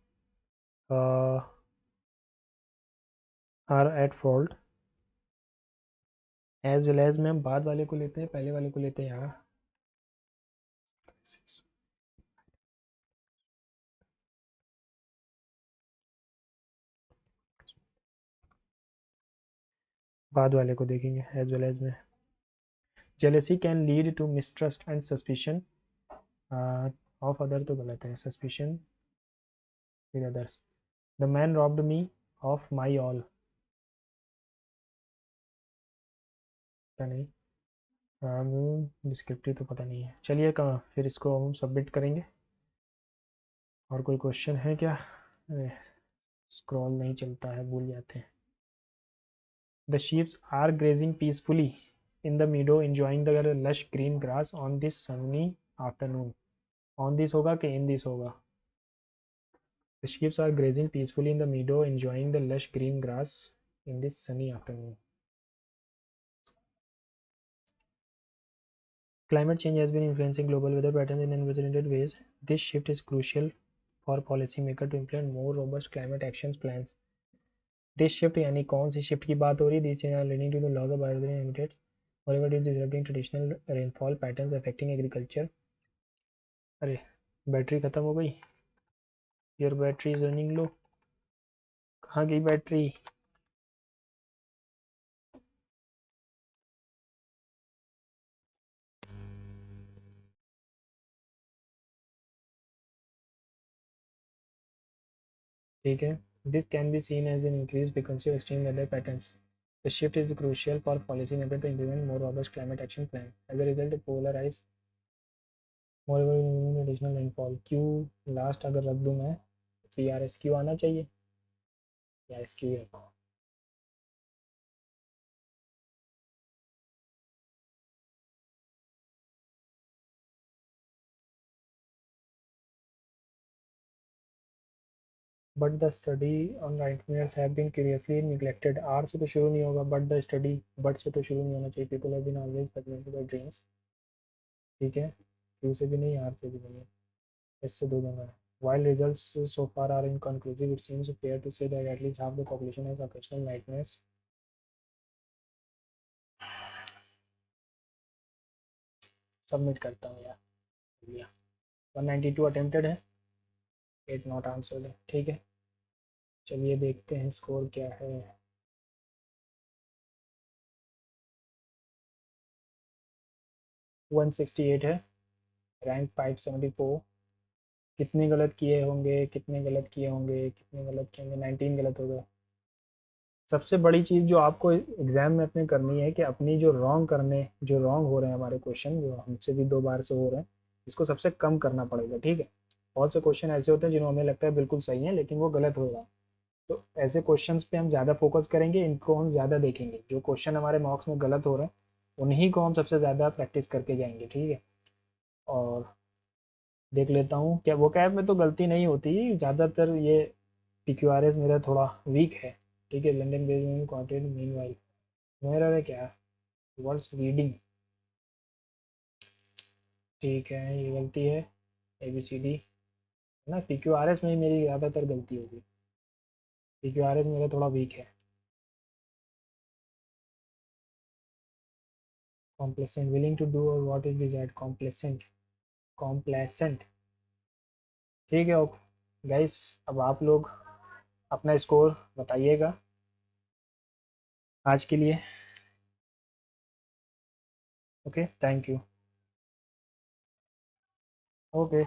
uh, are at fault. As well as में हम बाद वाले को लेते हैं, पहले वाले को लेते हैं यहाँ। बाद वाले को देखेंगे as well as में। Jealousy can lead to mistrust and suspicion of other, तो गलत है, suspicion with others. The man robbed me of my all, पता नहीं, डिस्क्रिप्टिव तो पता नहीं है। चलिए फिर इसको हम सबमिट करेंगे। और कोई क्वेश्चन है क्या? स्क्रॉल नहीं चलता है, भूल जाते हैं। The sheep are grazing peacefully in the meadow enjoying the lush green grass on this sunny afternoon. On this होगा कि in this होगा? The sheep are grazing peacefully in the meadow enjoying the lush green grass in this sunny afternoon. Climate change has been influencing global weather patterns in unprecedented ways. This shift is crucial for policymakers to implement more robust climate action plans. This shift यानी कौन सी shift की बात हो रही है? These changes are leading to the loss of biodiversity and habitats. Moreover, it is disrupting traditional rainfall patterns affecting agriculture. अरे battery ख़त्म हो गई। योर बैटरी इज रनिंग लो। कहाँ गई बैटरी? ठीक है। This can be seen as an increased frequency of extreme weather patterns. The shift is crucial for policymakers to implement more robust climate action plans. As a result, polar ice, moreover, additional rainfall. Q last अगर रख दूँ मैं, P R S Q आना चाहिए या S Q रखो। But the study on nightmares have been curiously neglected। R से तो शुरू नहीं होगा, बट द स्टडी, बट से तो शुरू नहीं होना चाहिए। People have been always fragmented by dreams. ठीक है, क्यू से भी नहीं, आर से भी नहीं है, इससे दो जगह है। While results so far are inconclusive, it seems fair to say that at least half the population has occasional nightmares। Submit करता हूँ यार, भैया। 192 अटेम्प्टेड है, 8 नॉट आंसर्ड है। ठीक है, चलिए देखते हैं स्कोर क्या है। 168 है, रैंक 574। कितने गलत किए होंगे, कितने गलत किए होंगे, कितने गलत किए होंगे? 19 गलत हो गए। सबसे बड़ी चीज़ जो आपको एग्ज़ाम में अपने करनी है कि अपनी जो रॉन्ग करने, जो रॉन्ग हो रहे हैं हमारे क्वेश्चन, जो हमसे भी 2 बार से हो रहे हैं, इसको सबसे कम करना पड़ेगा। ठीक है, बहुत से क्वेश्चन ऐसे होते हैं जिन्हें हमें लगता है बिल्कुल सही है लेकिन वो गलत हो रहा है। तो ऐसे क्वेश्चंस पे हम ज़्यादा फोकस करेंगे, इनको हम ज़्यादा देखेंगे। जो क्वेश्चन हमारे मॉक्स में गलत हो रहे हैं उन्हीं को हम सबसे ज़्यादा प्रैक्टिस करके जाएंगे। ठीक है, और देख लेता हूँ क्या वो कैब में तो गलती नहीं होती ज़्यादातर। ये PQRS मेरा थोड़ा वीक है। ठीक है, London based quantity mean while मेरा है क्या, वर्ड्स रीडिंग। ठीक है, ये गलती है, ABCD है ना। PQRS में ही मेरी ज़्यादातर गलती होगी। PQRS मेरा थोड़ा वीक है। कॉम्प्लेसेंट, विलिंग टू डू और what is desired, complacent, complacent. ठीक है गाइस, अब आप लोग अपना स्कोर बताइएगा आज के लिए। Okay, thank you. ओके।